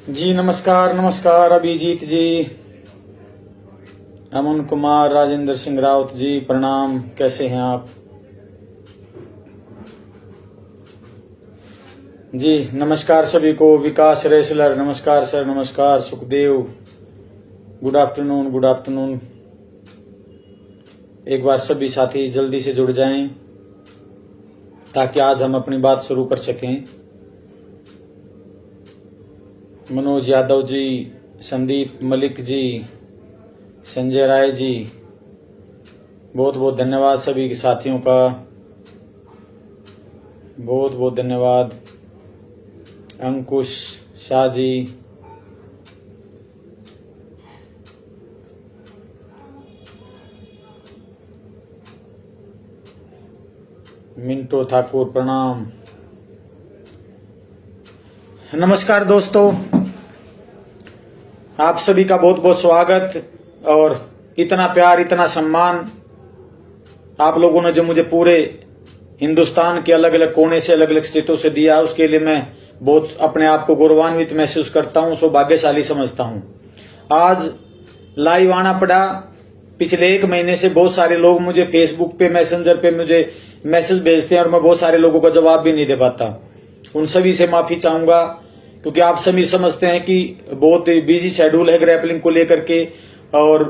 जी नमस्कार नमस्कार अभिजीत जी, अमन कुमार, राजेंद्र सिंह राउत जी प्रणाम। कैसे हैं आप? जी नमस्कार सभी को। विकास रेसलर नमस्कार सर, नमस्कार। Sukhdev good afternoon, good afternoon. एक बार सभी साथी जल्दी से जुड़ जाएं ताकि आज हम अपनी बात शुरू कर सकें। मनोज यादव जी, संदीप मलिक जी, संजय राय जी, बहुत बहुत धन्यवाद सभी के साथियों का, बहुत बहुत धन्यवाद। अंकुश शाह जी, मिंटो ठाकुर प्रणाम। नमस्कार दोस्तों, आप सभी का बहुत बहुत स्वागत और इतना प्यार, इतना सम्मान आप लोगों ने जो मुझे पूरे हिंदुस्तान के अलग अलग कोने से, अलग अलग स्टेटों से दिया, उसके लिए मैं बहुत अपने आप को गौरवान्वित महसूस करता हूं, सौभाग्यशाली समझता हूं। आज लाइव आना पड़ा। पिछले 1 महीने से बहुत सारे लोग मुझे फेसबुक पे, मैसेंजर पे मुझे मैसेज भेजते हैं और मैं बहुत सारे लोगों का जवाब भी नहीं दे पाता। उन सभी से माफी चाहूंगा क्योंकि आप सभी समझते हैं कि बहुत बिजी शेड्यूल है ग्रैपलिंग को लेकर के और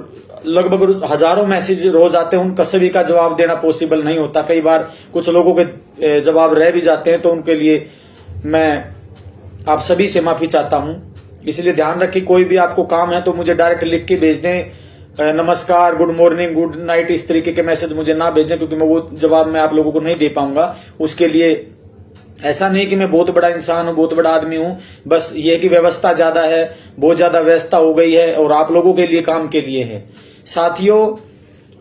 लगभग हजारों मैसेज रोज आते हैं, उनका सभी का जवाब देना पॉसिबल नहीं होता। कई बार कुछ लोगों के जवाब रह भी जाते हैं, तो उनके लिए मैं आप सभी से माफी चाहता हूं। इसलिए ध्यान रखिए, कोई भी आपको काम है तो मुझे डायरेक्ट लिख के भेज दें। नमस्कार, गुड मॉर्निंग, गुड नाइट, इस तरीके के मैसेज मुझे ना भेजें क्योंकि मैं वो जवाब मैं आप लोगों को नहीं दे पाऊंगा। उसके लिए ऐसा नहीं कि मैं बहुत बड़ा इंसान हूं, बहुत बड़ा आदमी हूं, बस ये कि व्यवस्था ज्यादा है, बहुत ज्यादा व्यवस्था हो गई है और आप लोगों के लिए, काम के लिए है। साथियों,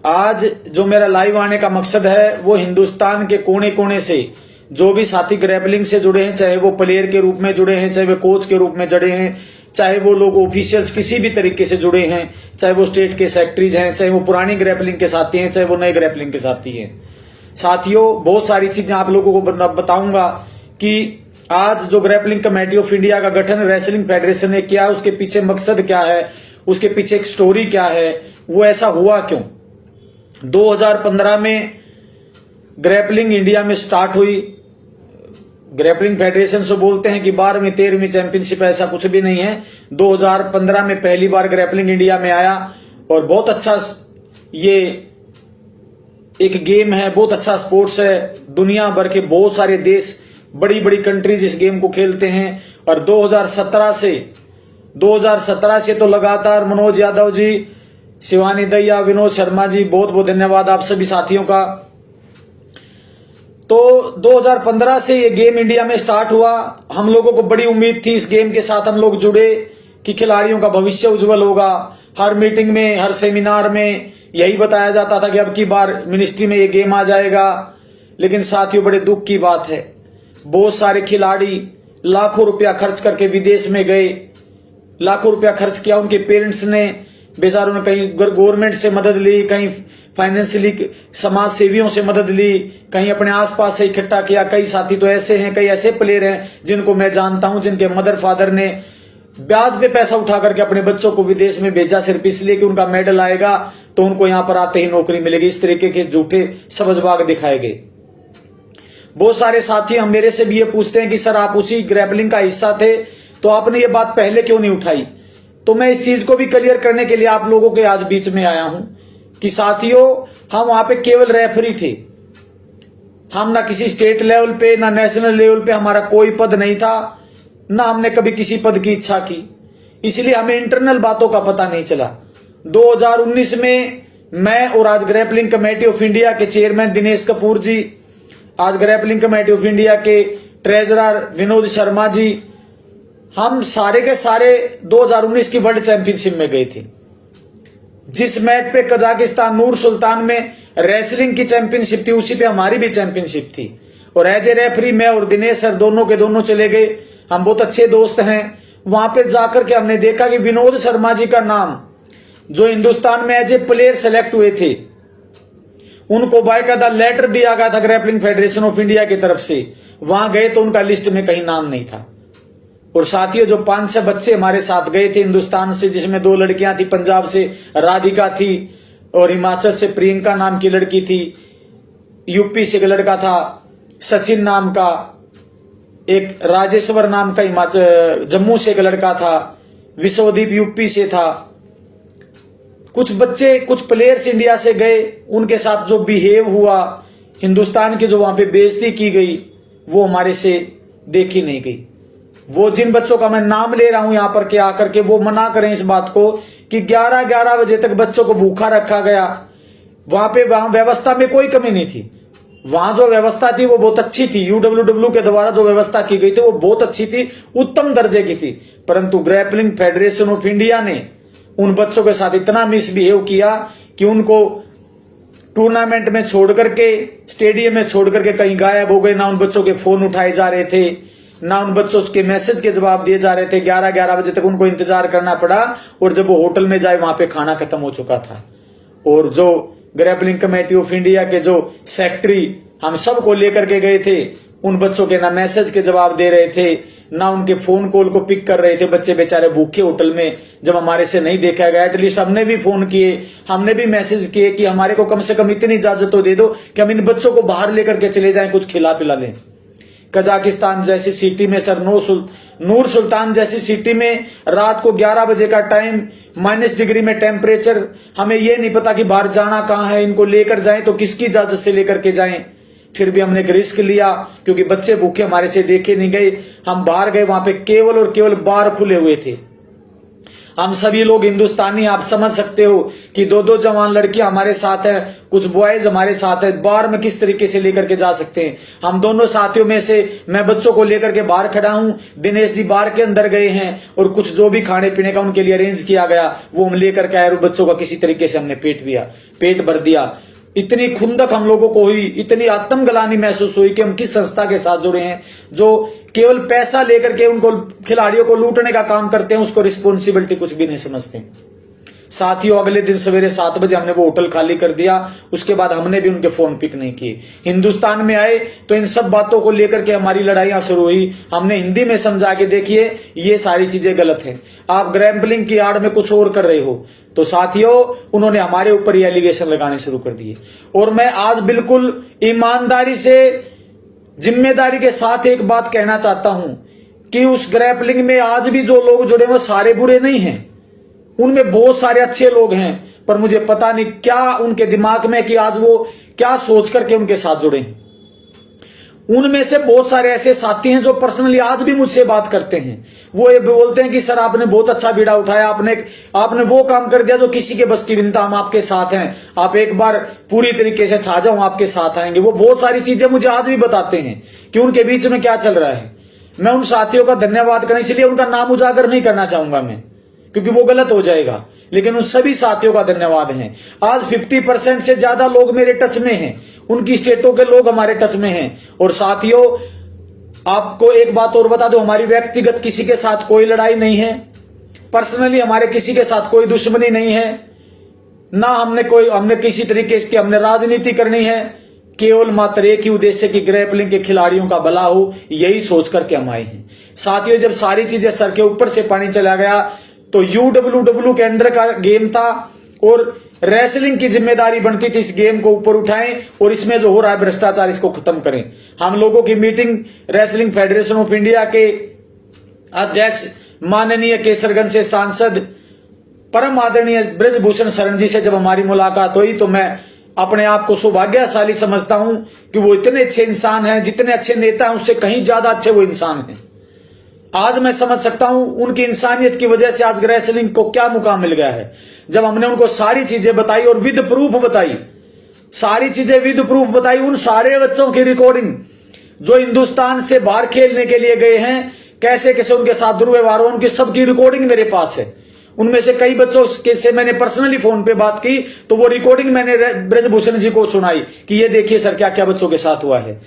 आज जो मेरा लाइव आने का मकसद है वो हिंदुस्तान के कोने कोने से जो भी साथी ग्रैपलिंग से जुड़े हैं, चाहे वो प्लेयर के रूप में जुड़े हैं, चाहे वो कोच के रूप में जुड़े हैं, चाहे वो लोग ऑफिशियल्स किसी भी तरीके से जुड़े हैं, चाहे वो स्टेट के सेक्रेटरीज हैं, चाहे वो पुरानी ग्रैपलिंग के साथी हैं, चाहे वो नए ग्रैपलिंग के साथी हैं। साथियों, बहुत सारी चीजें आप लोगों को बताऊंगा कि आज जो ग्रैपलिंग कमेटी ऑफ इंडिया का गठन रेसलिंग फेडरेशन ने किया, उसके पीछे मकसद क्या है, उसके पीछे एक स्टोरी क्या है, वो ऐसा हुआ क्यों। 2015 में ग्रैपलिंग इंडिया में स्टार्ट हुई। ग्रैपलिंग फेडरेशन से बोलते हैं कि 12वीं 13वीं चैंपियनशिप, ऐसा कुछ भी नहीं है। 2015 में पहली बार ग्रैपलिंग इंडिया में आया और बहुत अच्छा ये एक गेम है, बहुत अच्छा स्पोर्ट्स है। दुनिया भर के बहुत सारे देश, बड़ी बड़ी कंट्रीज इस गेम को खेलते हैं। और 2017 से तो लगातार मनोज यादव जी, शिवानी दहिया, विनोद शर्मा जी, बहुत बहुत धन्यवाद आप सभी साथियों का। तो 2015 से ये गेम इंडिया में स्टार्ट हुआ। हम लोगों को बड़ी उम्मीद थी, इस गेम के साथ हम लोग जुड़े कि खिलाड़ियों का भविष्य उज्जवल होगा। हर मीटिंग में, हर सेमिनार में यही बताया जाता था कि अब की बार मिनिस्ट्री में ये गेम आ जाएगा। लेकिन साथियों, बड़े दुख की बात है, बहुत सारे खिलाड़ी लाखों रुपया खर्च करके विदेश में गए, लाखों रुपया खर्च किया। उनके पेरेंट्स ने, बेचारों ने कहीं गवर्नमेंट से मदद ली, कहीं फाइनेंशियली समाज सेवियों से मदद ली, कहीं अपने आसपास से इकट्ठा किया। कई साथी तो ऐसे हैं, कई ऐसे प्लेयर हैं जिनको मैं जानता हूं, जिनके मदर फादर ने ब्याज पे पैसा उठा करके अपने बच्चों को विदेश में भेजा, सिर्फ इसलिए कि उनका मेडल आएगा तो उनको यहां पर आते ही नौकरी मिलेगी। इस तरीके के झूठे सबजबाग दिखाए गए। बहुत सारे साथी हम मेरे से भी ये पूछते हैं कि सर आप उसी ग्रैपलिंग का हिस्सा थे, तो आपने ये बात पहले क्यों नहीं उठाई। तो मैं इस चीज को भी क्लियर करने के लिए आप लोगों के आज बीच में आया हूं कि साथियों, हम वहां पे केवल रेफरी थे। हम ना किसी स्टेट लेवल पे, ना नेशनल लेवल पे हमारा कोई पद नहीं था, ना हमने कभी किसी पद की इच्छा की। इसलिए हमें इंटरनल बातों का पता नहीं चला। 2019 में मैं और आज ग्रैपलिंग कमेटी ऑफ इंडिया के चेयरमैन दिनेश कपूर जी, आज ग्रैपलिंग कमेटी ऑफ इंडिया के ट्रेजरर विनोद शर्मा जी, हम सारे के सारे 2019 की वर्ल्ड चैंपियनशिप में गए थे। जिस मैच पे कजाकिस्तान नूर सुल्तान में रेसलिंग की चैंपियनशिप थी, उसी पे हमारी भी चैंपियनशिप थी। और एज ए रेफरी मैं और दिनेश सर दोनों के दोनों चले गए। हम बहुत अच्छे दोस्त हैं। वहां पे जाकर के हमने देखा कि विनोद शर्मा जी का नाम, जो हिंदुस्तान में एज ए प्लेयर सेलेक्ट हुए थे, उनको बाकायदा लेटर दिया गया था ग्रैपलिंग फेडरेशन ऑफ इंडिया की तरफ से। वहां गए तो उनका लिस्ट में कहीं नाम नहीं था। और साथियों जो 5-6 बच्चे हमारे साथ गए थे हिंदुस्तान से, जिसमें 2 लड़कियां थी, पंजाब से राधिका थी और हिमाचल से प्रियंका नाम की लड़की थी, यूपी से एक लड़का था सचिन नाम का, एक राजेश्वर नाम का हिमाचल जम्मू से एक लड़का था, विश्वदीप यूपी से था। कुछ बच्चे, कुछ प्लेयर्स इंडिया से गए, उनके साथ जो बिहेव हुआ, हिंदुस्तान की जो वहां पे बेइज्जती की गई, वो हमारे से देखी नहीं गई। वो जिन बच्चों का मैं नाम ले रहा हूं यहां पर के आकर के, वो मना करें इस बात को कि 11-11 बजे तक बच्चों को भूखा रखा गया। वहां व्यवस्था में कोई कमी नहीं थी, वहां जो व्यवस्था थी वो बहुत अच्छी थी। UWW के द्वारा जो व्यवस्था की गई थी वो बहुत अच्छी थी, उत्तम दर्जे की थी। परंतु ग्रैपलिंग फेडरेशन ऑफ इंडिया ने उन बच्चों के साथ इतना मिसबिहेव किया कि उनको टूर्नामेंट में छोड़ करके, स्टेडियम में छोड़ करके कहीं गायब हो गए। ना उन बच्चों के फोन उठाए जा रहे थे, ना उन बच्चों के मैसेज के जवाब दिए जा रहे थे। 11-11 बजे तक उनको इंतजार करना पड़ा और जब वो होटल में जाए वहां पे खाना खत्म हो चुका था। और जो ग्रैपलिंग कमेटी ऑफ इंडिया के जो सेक्रेटरी हम सबको लेकर के गए थे, उन बच्चों के ना मैसेज के जवाब दे रहे थे, ना उनके फोन कॉल को पिक कर रहे थे। बच्चे बेचारे भूखे होटल में, जब हमारे से नहीं देखा गया। एटलीस्ट हमने भी फोन किए, हमने भी मैसेज किए कि हमारे को कम से कम इतनी इजाजत तो दे दो कि हम इन बच्चों को बाहर लेकर के चले जाएं, कुछ खिला पिला लें। कजाकिस्तान जैसी सिटी में सर, नूर सुल्तान जैसी सिटी में रात को 11 बजे का टाइम, -डिग्री में टेम्परेचर, हमें यह नहीं पता कि बाहर जाना कहां है, इनको लेकर जाएं तो किसकी इजाजत से लेकर के जाएं। फिर भी हमने एक रिस्क लिया क्योंकि बच्चे भूखे हमारे से देखे नहीं गए। हम बाहर गए, वहां पे केवल और केवल बार खुले हुए थे। हम सभी लोग हिंदुस्तानी, आप समझ सकते हो कि 2-2 जवान लड़कियां हमारे साथ हैं, कुछ बॉयज हमारे साथ हैं। बार में किस तरीके से लेकर के जा सकते हैं। हम दोनों साथियों में से मैं बच्चों को लेकर के बाहर खड़ा हूं, दिनेश जी बार के अंदर गए हैं और कुछ जो भी खाने पीने का उनके लिए अरेंज किया गया वो हम लेकर के आए और बच्चों का किसी तरीके से हमने पेट भर दिया। इतनी खुंदक हम लोगों को हुई, इतनी आत्मग्लानि महसूस हुई कि हम किस संस्था के साथ जुड़े हैं जो केवल पैसा लेकर के उनको खिलाड़ियों को लूटने का काम करते हैं, उसको रिस्पॉन्सिबिलिटी कुछ भी नहीं समझते। साथियों अगले दिन सवेरे 7 बजे हमने वो होटल खाली कर दिया। उसके बाद हमने भी उनके फोन पिक नहीं किए। हिंदुस्तान में आए तो इन सब बातों को लेकर के हमारी लड़ाइयां शुरू हुई। हमने हिंदी में समझा के देखिए ये सारी चीजें गलत हैं, आप ग्रैम्पलिंग की आड़ में कुछ और कर रहे हो। तो साथियों उन्होंने हमारे ऊपर ये एलिगेशन लगाने शुरू कर दिए। और मैं आज बिल्कुल ईमानदारी से, जिम्मेदारी के साथ एक बात कहना चाहता हूं कि उस ग्रैपलिंग में आज भी जो लोग जुड़े वो सारे बुरे नहीं हैं, उनमें बहुत सारे अच्छे लोग हैं। पर मुझे पता नहीं क्या उनके दिमाग में कि आज वो क्या सोच करके उनके साथ जुड़े हैं। उनमें से बहुत सारे ऐसे साथी हैं जो पर्सनली आज भी मुझसे बात करते हैं। वो ये बोलते हैं कि सर आपने बहुत अच्छा बीड़ा उठाया, आपने वो काम कर दिया जो किसी के बस की नहीं था, हम आपके साथ हैं, आप एक बार पूरी तरीके से छा जाओ, आपके साथ आएंगे। वो बहुत सारी चीजें मुझे आज भी बताते हैं कि उनके बीच में क्या चल रहा है। मैं उन साथियों का धन्यवाद करना, इसलिए उनका नाम उजागर नहीं करना चाहूंगा मैं, क्योंकि वो गलत हो जाएगा, लेकिन उन सभी साथियों का धन्यवाद है। आज 50% से ज्यादा लोग मेरे टच में हैं, उनकी स्टेटों के लोग हमारे टच में हैं। और साथियों आपको एक बात और बता दो, हमारी व्यक्तिगत किसी के साथ कोई लड़ाई नहीं है, पर्सनली हमारे किसी के साथ कोई दुश्मनी नहीं है, ना हमने किसी तरीके की हमने राजनीति करनी है। केवल मात्र एक ही उद्देश्य कि ग्रैपलिंग के खिलाड़ियों का भला हो, यही सोच करके हम आए हैं। साथियों जब सारी चीजें सर के ऊपर से पानी चला गया तो UWW के अंडर का गेम था और रेसलिंग की जिम्मेदारी बनती थी इस गेम को ऊपर उठाएं और इसमें जो हो रहा है भ्रष्टाचार इसको खत्म करें। हम लोगों की meeting wrestling federation of India के अध्यक्ष माननीय केसरगंज से सांसद परम आदरणीय ब्रजभूषण शरण जी से जब हमारी मुलाकात हुई तो मैं अपने आप को सौभाग्यशाली समझता हूं कि वो इतने अच्छे इंसान हैं, जितने अच्छे नेता हैं उससे कहीं ज्यादा अच्छे वो इंसान हैं। आज मैं समझ सकता हूं उनकी इंसानियत की वजह से आज रेसलिंग को क्या मुकाम मिल गया है। जब हमने उनको सारी चीजें बताई और विद प्रूफ बताई, सारी चीजें विद प्रूफ बताई, उन सारे बच्चों की रिकॉर्डिंग जो हिंदुस्तान से बाहर खेलने के लिए गए हैं, कैसे कैसे उनके साथ दुर्व्यवहार हो, उनकी सबकी रिकॉर्डिंग मेरे पास है। उनमें से कई बच्चों से मैंने पर्सनली फोन पे बात की तो वो रिकॉर्डिंग मैंने ब्रजभूषण जी को सुनाई कि ये देखिए सर क्या क्या बच्चों के साथ हुआ है।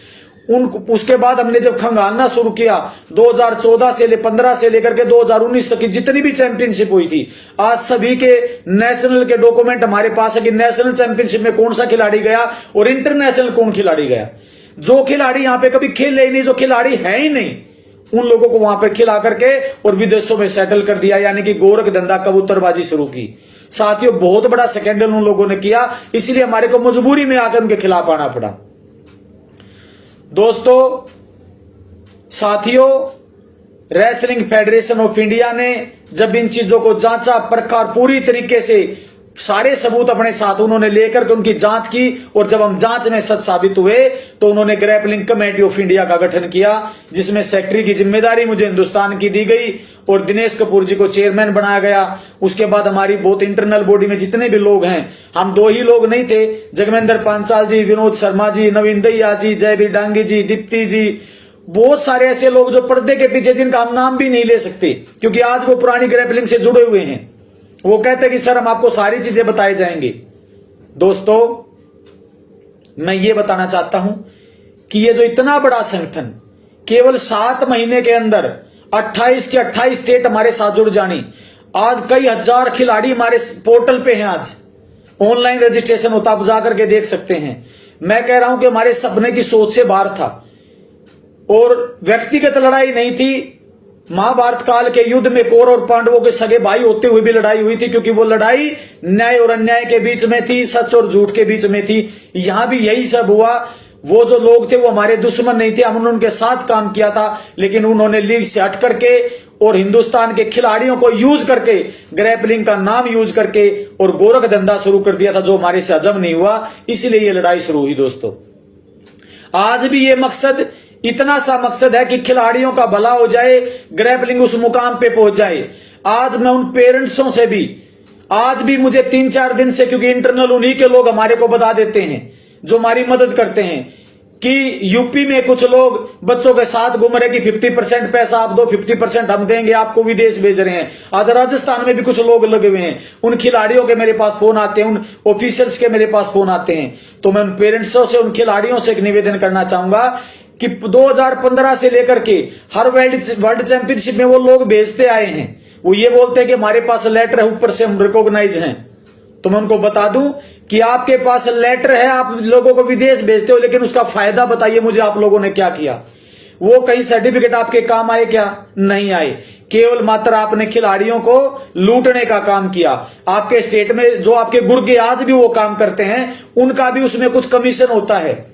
उसके बाद हमने जब खंगालना शुरू किया 2014 से 15 से लेकर के 2019 तक की जितनी भी चैंपियनशिप हुई थी, आज सभी के नेशनल के डॉक्यूमेंट हमारे पास है कि नेशनल चैंपियनशिप में कौन सा खिलाड़ी गया और इंटरनेशनल कौन खिलाड़ी गया। जो खिलाड़ी यहां पे कभी खेले ही नहीं, जो खिलाड़ी है ही नहीं, उन लोगों को वहां पर खिला करके और विदेशों में सेटल कर दिया, यानी कि गोरख धंधा कबूतरबाजी शुरू की। साथियों, बहुत बड़ा स्कैंडल उन लोगों ने किया, इसलिए हमारे को मजबूरी में आकर उनके खिलाफ आना पड़ा। दोस्तों, साथियों, रेसलिंग फेडरेशन ऑफ इंडिया ने जब इन चीजों को जांचा, परखा और पूरी तरीके से सारे सबूत अपने साथ उन्होंने लेकर के उनकी जांच की, और जब हम जांच में सच साबित हुए तो उन्होंने ग्रैपलिंग कमेटी ऑफ इंडिया का गठन किया, जिसमें सेक्रेटरी की जिम्मेदारी मुझे हिंदुस्तान की दी गई और दिनेश कपूर जी को चेयरमैन बनाया गया। उसके बाद हमारी बहुत इंटरनल बॉडी में जितने भी लोग हैं, हम 2 ही लोग नहीं थे, जगमेंद्र पांचाल जी, विनोद शर्मा जी, नवीन दहिया जी, जयवीर डांगी जी, दीप्ति जी, बहुत सारे ऐसे लोग जो पर्दे के पीछे, जिनका हम नाम भी नहीं ले सकते क्योंकि आज वो पुरानी ग्रैपलिंग से जुड़े हुए हैं। वो कहते हैं कि सर हम आपको सारी चीजें बताए जाएंगे। दोस्तों, मैं ये बताना चाहता हूं कि ये जो इतना बड़ा संगठन केवल 7 महीने के अंदर 28 के 28 स्टेट हमारे साथ जुड़ जानी, आज कई हजार खिलाड़ी हमारे पोर्टल पे हैं, आज ऑनलाइन रजिस्ट्रेशन होता, आप जाकर के देख सकते हैं। मैं कह रहा हूं कि हमारे सपने की सोच से बाहर था और व्यक्तिगत लड़ाई नहीं थी। महाभारत काल के युद्ध में कौरव और पांडवों के सगे भाई होते हुए भी लड़ाई हुई थी, क्योंकि वो लड़ाई न्याय और अन्याय के बीच में थी, सच और झूठ के बीच में थी। यहां भी यही सब हुआ। वो जो लोग थे वो हमारे दुश्मन नहीं थे, हमने उनके साथ काम किया था, लेकिन उन्होंने लीग से हट करके और हिंदुस्तान के खिलाड़ियों को यूज करके, ग्रैपलिंग का नाम यूज करके और गोरख धंधा शुरू कर दिया था, जो हमारे से हजम नहीं हुआ, इसलिए ये लड़ाई शुरू हुई। दोस्तों, आज भी ये मकसद, इतना सा मकसद है कि खिलाड़ियों का भला हो जाए, ग्रैपलिंग उस मुकाम पे पहुंच जाए। आज मैं उन पेरेंट्सों से भी, आज भी मुझे 3-4 दिन से, क्योंकि इंटरनल उन्हीं के लोग हमारे को बता देते हैं जो हमारी मदद करते हैं, कि यूपी में कुछ लोग बच्चों के साथ घूम रहे कि 50% पैसा आप दो, 50% हम देंगे आपको, विदेश भेज रहे हैं। आज राजस्थान में भी कुछ लोग लगे हुए हैं। उन खिलाड़ियों के मेरे पास फोन आते हैं, उन ऑफिशियल्स के मेरे पास फोन आते हैं। तो मैं उन पेरेंट्सों से, उन खिलाड़ियों से एक निवेदन करना चाहूंगा कि 2015 से लेकर के हर वर्ल्ड चैंपियनशिप में वो लोग भेजते आए हैं। वो ये बोलते हैं कि हमारे पास लेटर है, ऊपर से हम रिकॉग्नाइज हैं। तो मैं उनको बता दूं कि आपके पास लेटर है, आप लोगों को विदेश भेजते हो, लेकिन उसका फायदा बताइए मुझे, आप लोगों ने क्या किया? वो कहीं सर्टिफिकेट आपके काम आए क्या? नहीं आए। केवल मात्र आपने खिलाड़ियों को लूटने का काम किया। आपके स्टेट में जो आपके गुर्गे आज भी वो काम करते हैं, उनका भी उसमें कुछ कमीशन होता है।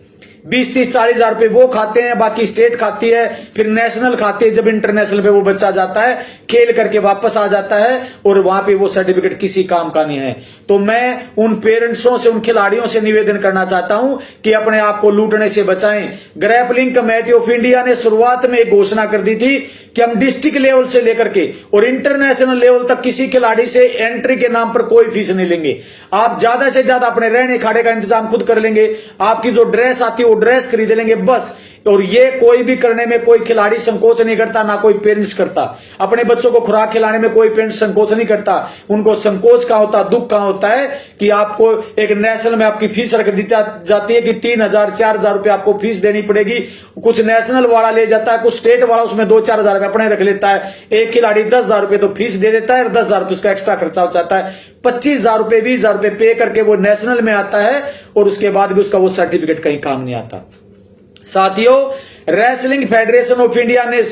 20-30-40 हजार रुपए वो खाते हैं, बाकी स्टेट खाती है, फिर नेशनल खाती है। जब इंटरनेशनल पे वो बच्चा जाता है, खेल करके वापस आ जाता है और वहां पे वो सर्टिफिकेट किसी काम का नहीं है। तो मैं उन पेरेंट्सों से, उन खिलाड़ियों से निवेदन करना चाहता हूं कि अपने आप को लूटने से बचाएं। ग्रैपलिंग कमेटी ऑफ इंडिया ने शुरुआत में एक घोषणा कर दी थी कि हम डिस्ट्रिक्ट लेवल से लेकर के और इंटरनेशनल लेवल तक किसी खिलाड़ी से एंट्री के नाम पर कोई फीस नहीं लेंगे। आप ज्यादा से ज्यादा अपने रहने खाने का इंतजाम खुद कर लेंगे, आपकी जो ड्रेस आती है वो ड्रेस खरीद लेंगे बस। और ये कोई भी करने में कोई खिलाड़ी संकोच नहीं करता, ना कोई पेरेंट्स करता। अपने बच्चों को खुराक खिलाने में कोई पेरेंट्स संकोच नहीं करता। उनको संकोच कहां होता, दुख कहां होता है कि आपको एक नेशनल में आपकी फीस रख दी जाती है कि 3,000-4,000 रुपए आपको फीस देनी पड़ेगी। कुछ नेशनल वाला ले जाता है, कुछ स्टेट वाला उसमें 2-4 हजार रुपए अपने रख लेता है। एक खिलाड़ी 10,000 रुपए तो फीस दे देता है और 10,000 रुपए उसका एक्स्ट्रा खर्चा हो जाता है। 25,000 रुपए 20,000 रुपए पे करके वो नेशनल में आता है और उसके बाद भी उसका वो सर्टिफिकेट कहीं काम नहीं आता। साथियों, रेसलिंग फेडरेशन ऑफ इंडिया ने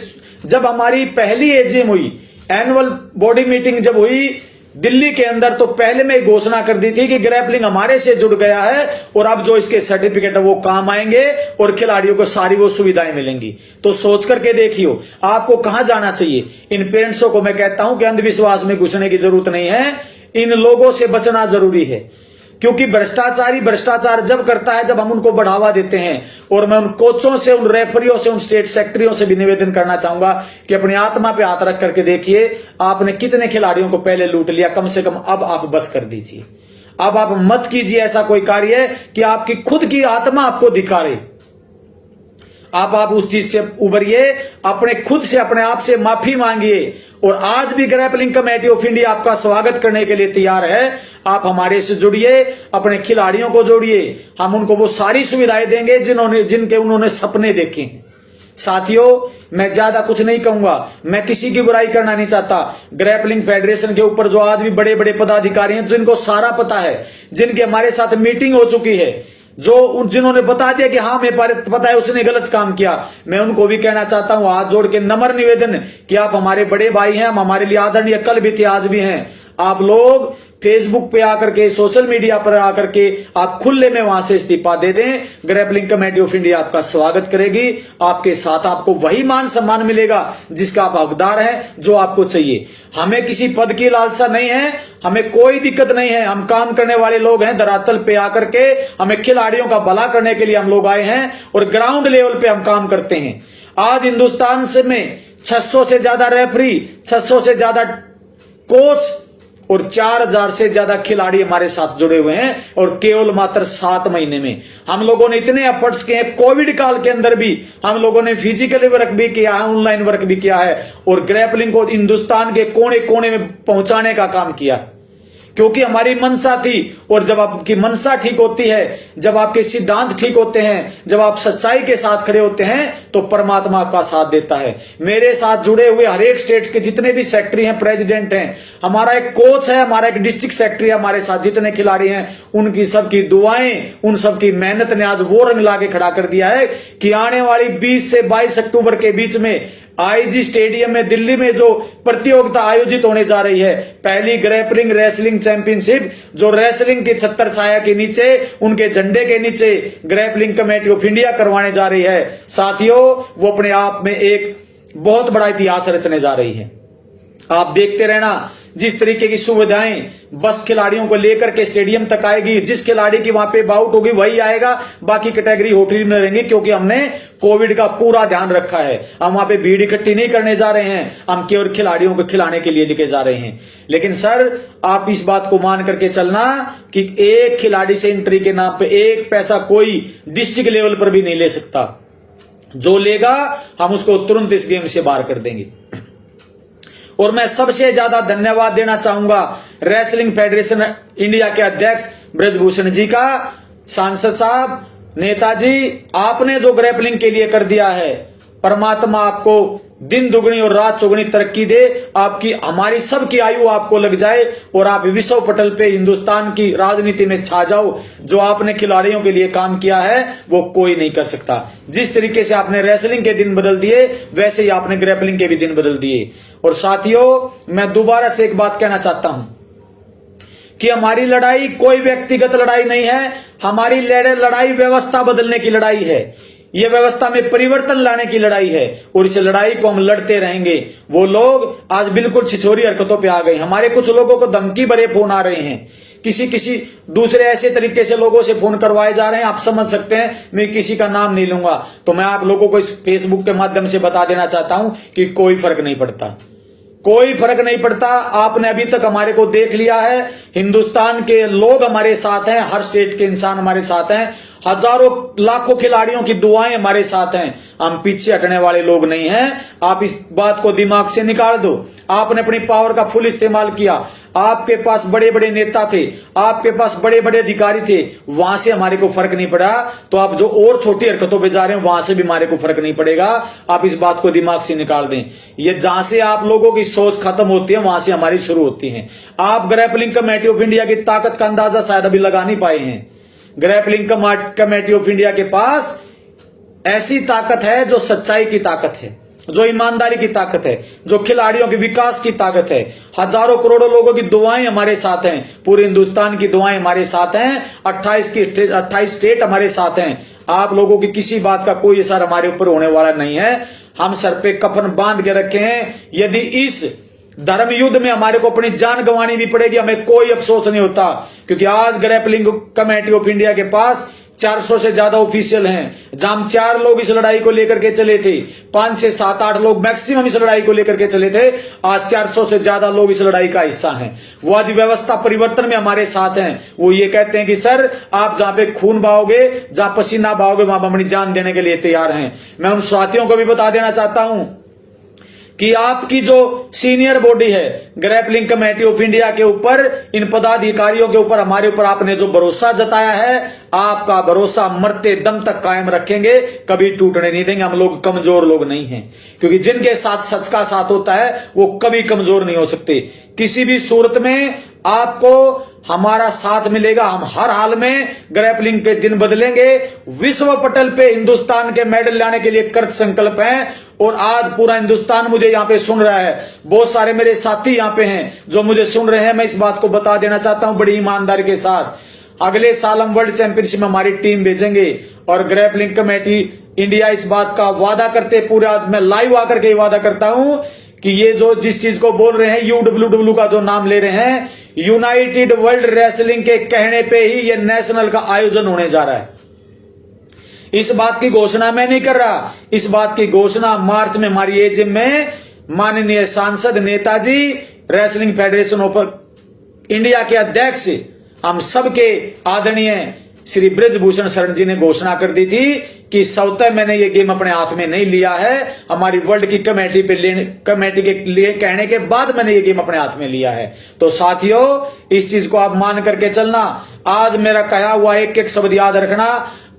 जब हमारी पहली एजीएम हुई, एनुअल बॉडी मीटिंग जब हुई दिल्ली के अंदर, तो पहले में घोषणा कर दी थी कि ग्रैपलिंग हमारे से जुड़ गया है और अब जो इसके सर्टिफिकेट है वो काम आएंगे और खिलाड़ियों को सारी वो सुविधाएं मिलेंगी। तो सोच करके देखियो आपको कहां जाना चाहिए। इन पेरेंट्सों को मैं कहता हूं कि अंधविश्वास में घुसने की जरूरत नहीं है, इन लोगों से बचना जरूरी है, क्योंकि भ्रष्टाचारी भ्रष्टाचार जब करता है जब हम उनको बढ़ावा देते हैं। और मैं उन कोचों से, उन रेफरियों से, उन स्टेट सेक्रेटरियों से भी निवेदन करना चाहूंगा कि अपनी आत्मा पे हाथ रख करके देखिए आपने कितने खिलाड़ियों को पहले लूट लिया। कम से कम अब आप बस कर दीजिए। अब आप मत कीजिए ऐसा कोई कार्य कि आपकी खुद की आत्मा आपको धिक्कारे। आप उस चीज से उभरिए, अपने खुद से, अपने आप से माफी मांगिए। और आज भी ग्रैपलिंग कमेटी ऑफ इंडिया आपका स्वागत करने के लिए तैयार है। आप हमारे से जुड़िए, अपने खिलाड़ियों को जोड़िए, हम उनको वो सारी सुविधाएं देंगे जिनके उन्होंने सपने देखे हैं। साथियों, मैं ज्यादा कुछ नहीं कहूंगा, मैं किसी की बुराई करना नहीं चाहता। ग्रैपलिंग फेडरेशन के ऊपर जो आज भी बड़े बड़े पदाधिकारी हैं, जिनको सारा पता है, जिनके हमारे साथ मीटिंग हो चुकी है, जो जिन्होंने बता दिया कि हाँ मैं पता है उसने गलत काम किया, मैं उनको भी कहना चाहता हूं, हाथ जोड़ के नम्र निवेदन कि आप हमारे बड़े भाई हैं, हम हमारे लिए आदरणीय कल भी थे आज भी हैं। आप लोग फेसबुक पे आकर के, सोशल मीडिया पर आकर के आप खुले में वहां से इस्तीफा दे दें। ग्रैपलिंग कमेटी ऑफ इंडिया आपका स्वागत करेगी, आपके साथ आपको वही मान सम्मान मिलेगा जिसका आप हकदार हैं, जो आपको चाहिए। हमें किसी पद की लालसा नहीं है, हमें कोई दिक्कत नहीं है, हम काम करने वाले लोग हैं। धरातल पे आकर के हमें खिलाड़ियों का भला करने के लिए हम लोग आए हैं और ग्राउंड लेवल पे हम काम करते हैं। आज हिंदुस्तान से में 600 से ज्यादा रेफरी, 600 से ज्यादा कोच और 4000 से ज्यादा खिलाड़ी हमारे साथ जुड़े हुए हैं और केवल मात्र 7 महीने में हम लोगों ने इतने एफर्ट्स किए हैं। कोविड काल के अंदर भी हम लोगों ने फिजिकली वर्क भी किया है, ऑनलाइन वर्क भी किया है और ग्रैपलिंग को हिंदुस्तान के कोने कोने में पहुंचाने का काम किया, क्योंकि हमारी मनसा थी। और जब आपकी मनसा ठीक होती है, जब आपके सिद्धांत ठीक होते हैं, जब आप सच्चाई के साथ खड़े होते हैं तो परमात्मा आपका साथ देता है। मेरे साथ जुड़े हुए हर एक स्टेट के जितने भी सेक्रेटरी हैं, प्रेसिडेंट हैं, हमारा एक कोच है, हमारा एक डिस्ट्रिक्ट सेक्रेटरी है, हमारे साथ जितने खिलाड़ी हैं, उनकी सबकी दुआएं, उन सबकी मेहनत ने आज वो रंग लाके खड़ा कर दिया है कि आने वाली 20 से 22 अक्टूबर के बीच में आईजी स्टेडियम में दिल्ली में जो प्रतियोगिता आयोजित होने जा रही है, पहली ग्रैपलिंग रेसलिंग चैंपियनशिप, जो रेसलिंग के छत्र छाया के नीचे, उनके झंडे के नीचे ग्रैपलिंग कमेटी ऑफ इंडिया करवाने जा रही है। साथियों, वो अपने आप में एक बहुत बड़ा इतिहास रचने जा रही है। आप देखते रहना, जिस तरीके की सुविधाएं बस खिलाड़ियों को लेकर के स्टेडियम तक आएगी, जिस खिलाड़ी की वहां पे बाउट होगी वही आएगा, बाकी कैटेगरी होटल में रहेंगी, क्योंकि हमने कोविड का पूरा ध्यान रखा है। हम वहां पे भीड़ इकट्ठी नहीं करने जा रहे हैं, हम केवल खिलाड़ियों को खिलाने के लिए लेके जा रहे हैं। लेकिन सर, आप इस बात को मान करके चलना कि एक खिलाड़ी से एंट्री के नाम पे एक पैसा कोई डिस्ट्रिक्ट लेवल पर भी नहीं ले सकता। जो लेगा हम उसको तुरंत इस गेम से बाहर कर देंगे। और मैं सबसे ज्यादा धन्यवाद देना चाहूंगा रेसलिंग फेडरेशन इंडिया के अध्यक्ष ब्रजभूषण जी का। सांसद साहब, नेताजी, आपने जो ग्रैपलिंग के लिए कर दिया है, परमात्मा आपको दिन दुगनी और रात चौगुनी तरक्की दे, आपकी हमारी सबकी आयु आपको लग जाए और आप विश्व पटल पे हिंदुस्तान की राजनीति में छा जाओ। जो आपने खिलाड़ियों के लिए काम किया है वो कोई नहीं कर सकता। जिस तरीके से आपने रेसलिंग के दिन बदल दिए, वैसे ही आपने ग्रैपलिंग के भी दिन बदल दिए। और साथियों, मैं दोबारा से एक बात कहना चाहता हूं कि हमारी लड़ाई कोई व्यक्तिगत लड़ाई नहीं है, हमारी लड़ाई व्यवस्था बदलने की लड़ाई है। यह व्यवस्था में परिवर्तन लाने की लड़ाई है और इस लड़ाई को हम लड़ते रहेंगे। वो लोग आज बिल्कुल छिछोरी हरकतों पे आ गए। हमारे कुछ लोगों को धमकी भरे फोन आ रहे हैं, किसी दूसरे ऐसे तरीके से लोगों से फोन करवाए जा रहे हैं, आप समझ सकते हैं। मैं किसी का नाम नहीं लूंगा, तो मैं आप लोगों को इस फेसबुक के माध्यम से बता देना चाहता हूं कि कोई फर्क नहीं पड़ता, कोई फर्क नहीं पड़ता। आपने अभी तक हमारे को देख लिया है, हिंदुस्तान के लोग हमारे साथ हैं, हर स्टेट के इंसान हमारे साथ हैं, हजारों लाखों खिलाड़ियों की दुआएं हमारे साथ हैं। हम पीछे हटने वाले लोग नहीं हैं। आप इस बात को दिमाग से निकाल दो। आपने अपनी पावर का फुल इस्तेमाल किया, आपके पास बड़े बड़े नेता थे, आपके पास बड़े बड़े अधिकारी थे, वहां से हमारे को फर्क नहीं पड़ा, तो आप जो और छोटी हरकतों पे जा रहे हैं वहां से भी हमारे को फर्क नहीं पड़ेगा। आप इस बात को दिमाग से निकाल दें। ये जहां से आप लोगों की सोच खत्म होती है, वहां से हमारी शुरू होती है। आप ग्रैपलिंग कमेटी ऑफ इंडिया की ताकत का अंदाजा शायद अभी लगा नहीं पाए हैं। ग्रैपलिंग कमेटी ऑफ इंडिया के पास ऐसी ताकत है जो सच्चाई की ताकत है, जो ईमानदारी की ताकत है, जो खिलाड़ियों के विकास की ताकत है। हजारों करोड़ों लोगों की दुआएं हमारे साथ हैं, पूरे हिंदुस्तान की दुआएं हमारे साथ हैं, 28 स्टेट हमारे साथ हैं। आप लोगों की किसी बात का कोई असर हमारे ऊपर होने वाला नहीं है। हम सर पे कफन बांध के रखे हैं। यदि इस धर्म युद्ध में हमारे को अपनी जान गंवानी भी पड़ेगी, हमें कोई अफसोस नहीं होता, क्योंकि आज ग्रैपलिंग कमेटी ऑफ इंडिया के पास 400 से ज्यादा ऑफिशियल हैं। जहां 4 लोग इस लड़ाई को लेकर के चले थे, 5 से 7-8 लोग मैक्सिमम इस लड़ाई को लेकर के चले थे, आज 400 से ज्यादा लोग इस लड़ाई का हिस्सा हैं। वो आज व्यवस्था परिवर्तन में हमारे साथ हैं। वो ये कहते हैं कि सर, आप जहां पे खून बहाओगे, जहां पसीना बहाओगे, वहां अपनी जान देने के लिए तैयार हैं। मैं उन साथियों को भी बता देना चाहता हूं कि आपकी जो सीनियर बॉडी है ग्रैपलिंग कमेटी ऑफ इंडिया के ऊपर, इन पदाधिकारियों के ऊपर, हमारे ऊपर आपने जो भरोसा जताया है, आपका भरोसा मरते दम तक कायम रखेंगे, कभी टूटने नहीं देंगे। हम लोग कमजोर लोग नहीं हैं, क्योंकि जिनके साथ सच का साथ होता है वो कभी कमजोर नहीं हो सकते। किसी भी सूरत में आपको हमारा साथ मिलेगा। हम हर हाल में ग्रैपलिंग के दिन बदलेंगे। विश्व पटल पे हिंदुस्तान के मेडल लाने के लिए कृत संकल्प हैं। और आज पूरा हिंदुस्तान मुझे यहाँ पे सुन रहा है, बहुत सारे मेरे साथी यहाँ पे हैं जो मुझे सुन रहे हैं। मैं इस बात को बता देना चाहता हूं बड़ी ईमानदारी के साथ, अगले साल हम वर्ल्ड चैंपियनशिप में हमारी टीम भेजेंगे। और ग्रैपलिंग कमेटी इंडिया इस बात का वादा करते पूरे, आज मैं लाइव आकर के वादा करता हूं कि ये जो जिस चीज को बोल रहे हैं, UWW का जो नाम ले रहे हैं, यूनाइटेड वर्ल्ड रेसलिंग के कहने पे ही ये नेशनल का आयोजन होने जा रहा है। इस बात की घोषणा मैं नहीं कर रहा, इस बात की घोषणा मार्च में हमारी एजिम में माननीय सांसद Netaji, wrestling federation of India के अध्यक्ष, हम सबके आदरणीय श्री ब्रजभूषण शरण जी ने घोषणा कर दी थी कि स्वतः मैंने ये गेम अपने हाथ में नहीं लिया है, हमारी वर्ल्ड की कमेटी के लिए कहने के बाद मैंने ये गेम अपने हाथ में लिया है। तो साथियों, इस चीज को आप मान करके चलना। आज मेरा कहा हुआ एक एक शब्द याद रखना।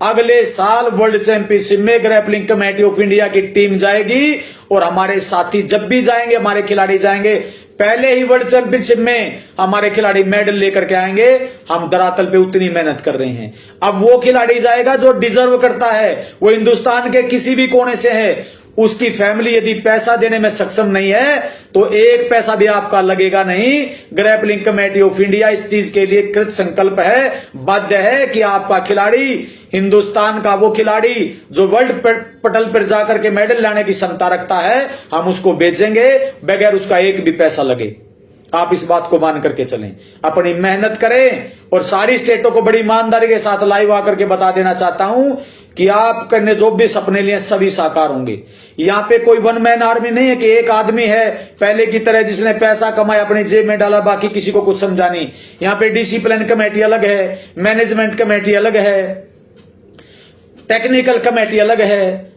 अगले साल वर्ल्ड चैंपियनशिप में ग्रैपलिंग कमेटी ऑफ इंडिया की टीम जाएगी और हमारे साथी जब भी जाएंगे, हमारे खिलाड़ी जाएंगे, पहले ही वर्ल्ड चैंपियनशिप में हमारे खिलाड़ी मेडल लेकर के आएंगे। हम धरातल पे उतनी मेहनत कर रहे हैं। अब वो खिलाड़ी जाएगा जो डिजर्व करता है, वो हिंदुस्तान के किसी भी कोने से है। उसकी फैमिली यदि पैसा देने में सक्षम नहीं है तो एक पैसा भी आपका लगेगा नहीं। ग्रैपलिंग कमेटी ऑफ इंडिया इस चीज के लिए कृत संकल्प है, बाध्य है कि आपका खिलाड़ी, हिंदुस्तान का वो खिलाड़ी जो वर्ल्ड पटल पर जाकर के मेडल लाने की क्षमता रखता है, हम उसको बेचेंगे बगैर उसका एक भी पैसा लगे। आप इस बात को मान करके चलें, अपनी मेहनत करें। और सारी स्टेटों को बड़ी ईमानदारी के साथ लाइव आकर के बता देना चाहता हूं कि आपने जो भी सपने लिए सभी साकार होंगे। यहाँ पे कोई वन मैन आर्मी नहीं है कि एक आदमी है पहले की तरह जिसने पैसा कमाया अपनी जेब में डाला, बाकी किसी को कुछ समझा नहीं। यहाँ पे डिसिप्लिन कमेटी अलग है, मैनेजमेंट कमेटी अलग है, टेक्निकल कमेटी अलग है,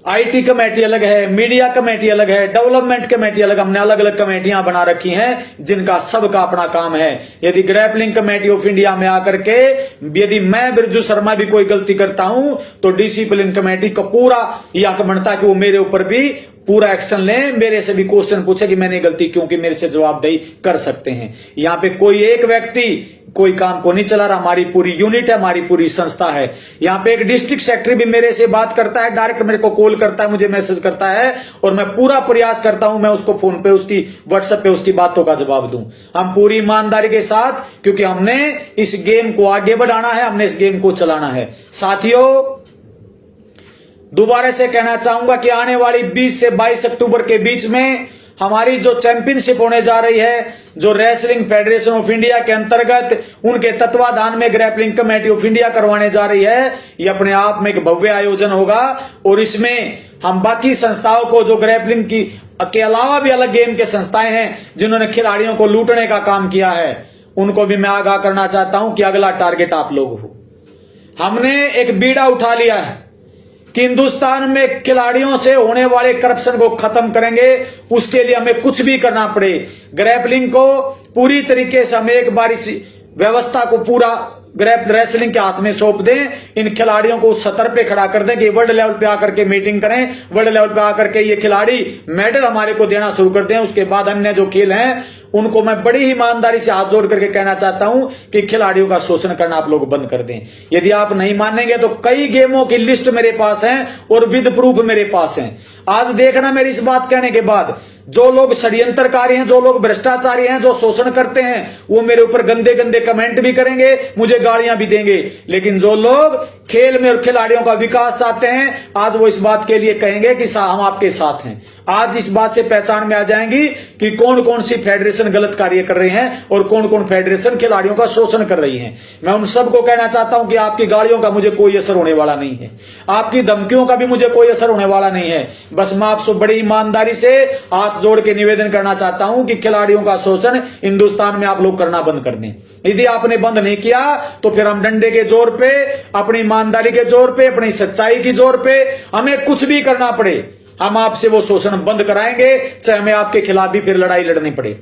IT कमेटी अलग है, मीडिया कमेटी अलग है, डेवलपमेंट कमेटी अलग। हमने अलग अलग कमेटियां बना रखी हैं जिनका सबका अपना काम है। यदि ग्रैपलिंग कमेटी ऑफ इंडिया में आकर के यदि मैं बिरजू शर्मा भी कोई गलती करता हूं तो डिसिप्लिन कमेटी का पूरा यह हक बनता है कि वो मेरे ऊपर भी पूरा एक्शन लें, मेरे से भी क्वेश्चन पूछे कि मैंने गलती क्यों की, मेरे से जवाबदेही कर सकते हैं। यहाँ पे कोई एक व्यक्ति कोई काम को नहीं चला रहा, हमारी पूरी यूनिट है, हमारी पूरी संस्था है। यहाँ पे एक डिस्ट्रिक्ट सेक्रेटरी भी मेरे से बात करता है, डायरेक्ट मेरे को कॉल करता है, मुझे मैसेज करता है और मैं पूरा प्रयास करता हूं मैं उसको फोन पे, उसकी व्हाट्सएप पे उसकी बातों का जवाब दूं। हम पूरी ईमानदारी के साथ, क्योंकि हमने इस गेम को आगे बढ़ाना है, हमने इस गेम को चलाना है। साथियों, दोबारा से कहना चाहूंगा कि आने वाली 20 से 22 अक्टूबर के बीच में हमारी जो चैंपियनशिप होने जा रही है, जो रेसलिंग फेडरेशन ऑफ इंडिया के अंतर्गत उनके तत्वाधान में ग्रैपलिंग कमेटी ऑफ इंडिया करवाने जा रही है, ये अपने आप में एक भव्य आयोजन होगा। और इसमें हम बाकी संस्थाओं को, जो ग्रैपलिंग की के अलावा भी अलग गेम के संस्थाएं हैं जिन्होंने खिलाड़ियों को लूटने का काम किया है, उनको भी मैं आगाह करना चाहता हूं कि अगला टारगेट आप लोग हो। हमने एक बीड़ा उठा लिया है कि हिंदुस्तान में खिलाड़ियों से होने वाले करप्शन को खत्म करेंगे। उसके लिए हमें कुछ भी करना पड़े, ग्रैपलिंग को पूरी तरीके से हमें एक बार इस व्यवस्था को पूरा रेसलिंग के हाथ में सौंप दें। इन खिलाड़ियों को उस सतर पे खड़ा कर दें कि वर्ल्ड लेवल पे आकर के मीटिंग करें, वर्ल्ड लेवल पे आकर के ये खिलाड़ी मेडल हमारे को देना शुरू कर दें। उसके बाद अन्य जो खेल हैं उनको मैं बड़ी ईमानदारी से हाथ जोड़ करके कहना चाहता हूं कि खिलाड़ियों का शोषण करना आप लोग बंद कर दें। यदि आप नहीं मानेंगे तो कई गेमों की लिस्ट मेरे पास है और विद प्रूफ मेरे पास है। आज देखना, मेरी इस बात कहने के बाद जो लोग षड्यंत्रकारी हैं, जो लोग भ्रष्टाचारी हैं, जो शोषण करते हैं, वो मेरे ऊपर गंदे गंदे कमेंट भी करेंगे, मुझे गालियां भी देंगे। लेकिन जो लोग खेल में और खिलाड़ियों का विकास चाहते हैं, आज वो इस बात के लिए कहेंगे कि हम आपके साथ हैं। आज इस बात से पहचान में आ जाएंगी कि कौन कौन सी फेडरेशन गलत कार्य कर रही हैं और कौन कौन फेडरेशन खिलाड़ियों का शोषण कर रही है। मैं उन सबको कहना चाहता हूं कि आपकी गालियों का मुझे कोई असर होने वाला नहीं है, आपकी धमकियों का भी मुझे कोई असर होने वाला नहीं है। बस मैं आपसे बड़ी ईमानदारी से हाथ जोड़ के निवेदन करना चाहता हूं कि खिलाड़ियों का शोषण हिंदुस्तान में आप लोग करना बंद कर दें। यदि आपने बंद नहीं किया तो फिर हम डंडे के जोर पे, अपनी ईमानदारी के जोर पे, अपनी सच्चाई के जोर पे, हमें कुछ भी करना पड़े, हम आपसे वो शोषण बंद कराएंगे, चाहे हमें आपके खिलाफ भी फिर लड़ाई लड़नी पड़े।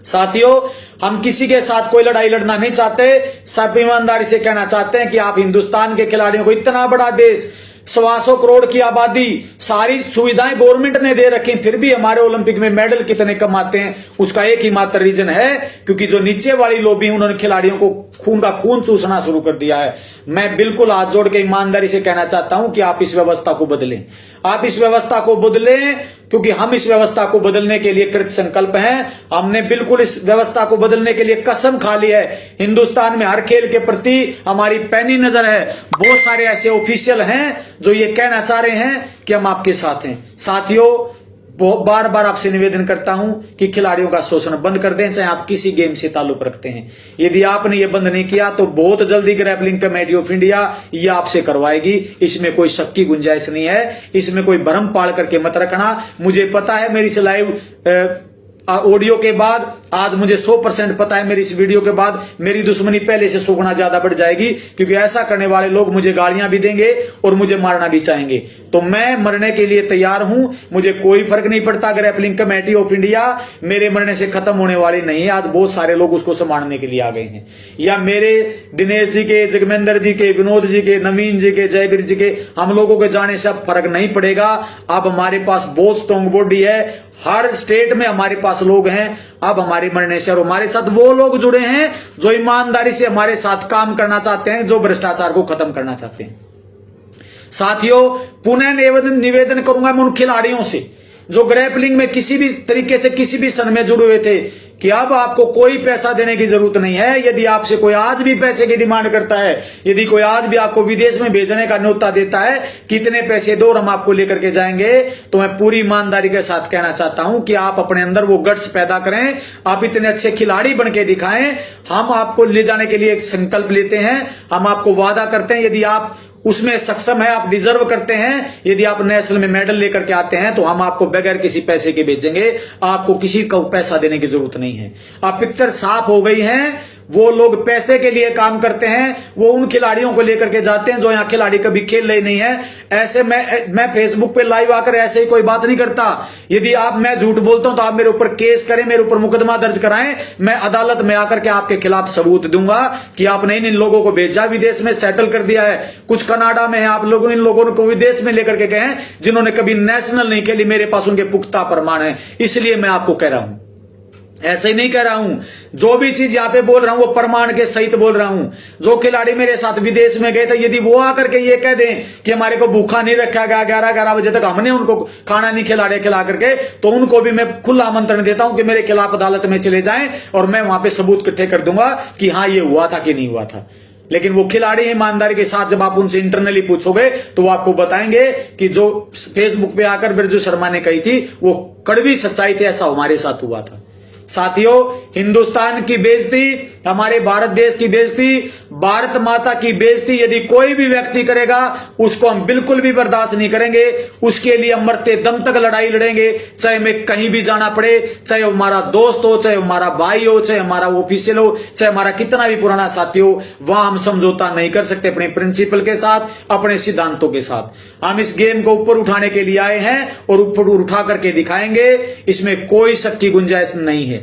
साथियों, हम किसी के साथ कोई लड़ाई लड़ना नहीं चाहते, सब ईमानदारी से कहना चाहते हैं कि आप हिंदुस्तान के खिलाड़ियों को, इतना बड़ा देश 125 करोड़ की आबादी, सारी सुविधाएं गवर्नमेंट ने दे रखी, फिर भी हमारे ओलंपिक में मेडल कितने कम आते हैं? उसका एक ही मात्र रीजन है, क्योंकि जो नीचे वाली लोबी उन्होंने खिलाड़ियों को खून चूसना शुरू कर दिया है। मैं बिल्कुल हाथ जोड़ के ईमानदारी से कहना चाहता हूं कि आप इस व्यवस्था को बदलें, आप इस व्यवस्था को बदलें, क्योंकि हम इस व्यवस्था को बदलने के लिए कृत संकल्प हैं। हमने बिल्कुल इस व्यवस्था को बदलने के लिए कसम खा ली है। हिंदुस्तान में हर खेल के प्रति हमारी पैनी नजर है। बहुत सारे ऐसे ऑफिशियल हैं जो ये कहना चाह रहे हैं कि हम आपके साथ हैं। साथियों, बार बार आपसे निवेदन करता हूं कि खिलाड़ियों का शोषण बंद कर दें, चाहे आप किसी गेम से ताल्लुक रखते हैं। यदि आपने ये बंद नहीं किया तो बहुत जल्दी ग्रैपलिंग कमेटी ऑफ इंडिया ये आपसे करवाएगी। इसमें कोई शक की गुंजाइश नहीं है, इसमें कोई भ्रम पाल करके मत रखना। मुझे पता है मेरी इस लाइव ऑडियो के बाद आज मुझे 100% पता है मेरी इस वीडियो के बाद मेरी दुश्मनी पहले से 100 गुना ज्यादा बढ़ जाएगी, क्योंकि ऐसा करने वाले लोग मुझे गालियां भी देंगे और मुझे मारना भी चाहेंगे। तो मैं मरने के लिए तैयार हूं, मुझे कोई फर्क नहीं पड़ता। ग्रैपलिंग कमेटी ऑफ इंडिया मेरे मरने से खत्म होने वाली नहीं है। आज बहुत सारे लोग उसको संभालने के लिए आ गए हैं, या मेरे दिनेश जी के, जगमेंद्र जी के, विनोद जी के, नवीन जी के, जयवीर जी के, हम लोगों के जाने से अब फर्क नहीं पड़ेगा। अब हमारे पास बहुत स्ट्रॉन्ग बॉडी है, हर स्टेट में हमारे पास लोग हैं। अब हमारे मरने से और हमारे साथ वो लोग जुड़े हैं जो ईमानदारी से हमारे साथ काम करना चाहते हैं, जो भ्रष्टाचार को खत्म करना चाहते हैं। साथियों, पुनः निवेदन करूंगा मैं उन खिलाड़ियों से जो ग्रैपलिंग में किसी भी तरीके से किसी भी सन में जुड़े हुए थे कि अब आपको कोई पैसा देने की जरूरत नहीं है। यदि आपसे कोई आज भी पैसे की डिमांड करता है, यदि कोई आज भी आपको विदेश में भेजने का न्योता देता है, कितने पैसे दो और हम आपको लेकर के जाएंगे, तो मैं पूरी ईमानदारी के साथ कहना चाहता हूं कि आप अपने अंदर वो गट्स पैदा करें, आप इतने अच्छे खिलाड़ी बन के दिखाएं। हम आपको ले जाने के लिए एक संकल्प लेते हैं, हम आपको वादा करते हैं, यदि आप उसमें सक्षम है, आप डिजर्व करते हैं, यदि आप नेशनल में मेडल लेकर के आते हैं तो हम आपको बगैर किसी पैसे के भेजेंगे। आपको किसी को पैसा देने की जरूरत नहीं है। अब पिक्चर साफ हो गई है। वो लोग पैसे के लिए काम करते हैं, वो उन खिलाड़ियों को लेकर के जाते हैं जो यहां खिलाड़ी कभी खेल रहे नहीं है। ऐसे मैं फेसबुक पे लाइव आकर ऐसे ही कोई बात नहीं करता। यदि मैं झूठ बोलता हूं तो आप मेरे ऊपर केस करें, मेरे ऊपर मुकदमा दर्ज कराएं, मैं अदालत में आकर के आपके खिलाफ सबूत दूंगा कि आपने इन लोगों को भेजा, विदेश में सेटल कर दिया है। कुछ कनाडा में है, आप लोगों इन लोगों को विदेश में लेकर के गए हैं जिन्होंने कभी नेशनल नहीं खेली। मेरे पास उनके पुख्ता प्रमाण है, इसलिए मैं आपको कह रहा हूं। ऐसे ही नहीं कह रहा हूं, जो भी चीज यहां पे बोल रहा हूं वो प्रमाण के सहित बोल रहा हूं। जो खिलाड़ी मेरे साथ विदेश में गए थे, यदि वो आकर के ये कह दें कि हमारे को भूखा नहीं रखा गया, 11 बजे तक हमने उनको खाना नहीं खिला करके, तो उनको भी मैं खुला आमंत्रण देता हूं कि मेरे खिलाफ अदालत में चले जाएं और मैं वहां पे सबूत इकट्ठे कर दूंगा कि हाँ ये हुआ था कि नहीं हुआ था। लेकिन वो खिलाड़ी ईमानदारी के साथ जब आप उनसे इंटरनली पूछोगे तो वो आपको बताएंगे कि जो फेसबुक पे आकर बिरजू शर्मा ने कही थी वो कड़वी सच्चाई थी, ऐसा हमारे साथ हुआ था। साथियों, हिंदुस्तान की बेइज्जती, हमारे भारत देश की बेइज्जती, भारत माता की बेइज्जती यदि कोई भी व्यक्ति करेगा उसको हम बिल्कुल भी बर्दाश्त नहीं करेंगे। उसके लिए हम मरते दम तक लड़ाई लड़ेंगे, चाहे हमें कहीं भी जाना पड़े, चाहे हमारा दोस्त हो, चाहे हमारा भाई हो, चाहे हमारा ऑफिशियल हो, चाहे हमारा कितना भी पुराना साथी हो। वहां हम समझौता नहीं कर सकते अपने प्रिंसिपल के साथ, अपने सिद्धांतों के साथ। हम इस गेम को ऊपर उठाने के लिए आए हैं और ऊपर उठा करके दिखाएंगे, इसमें कोई शक की गुंजाइश नहीं है।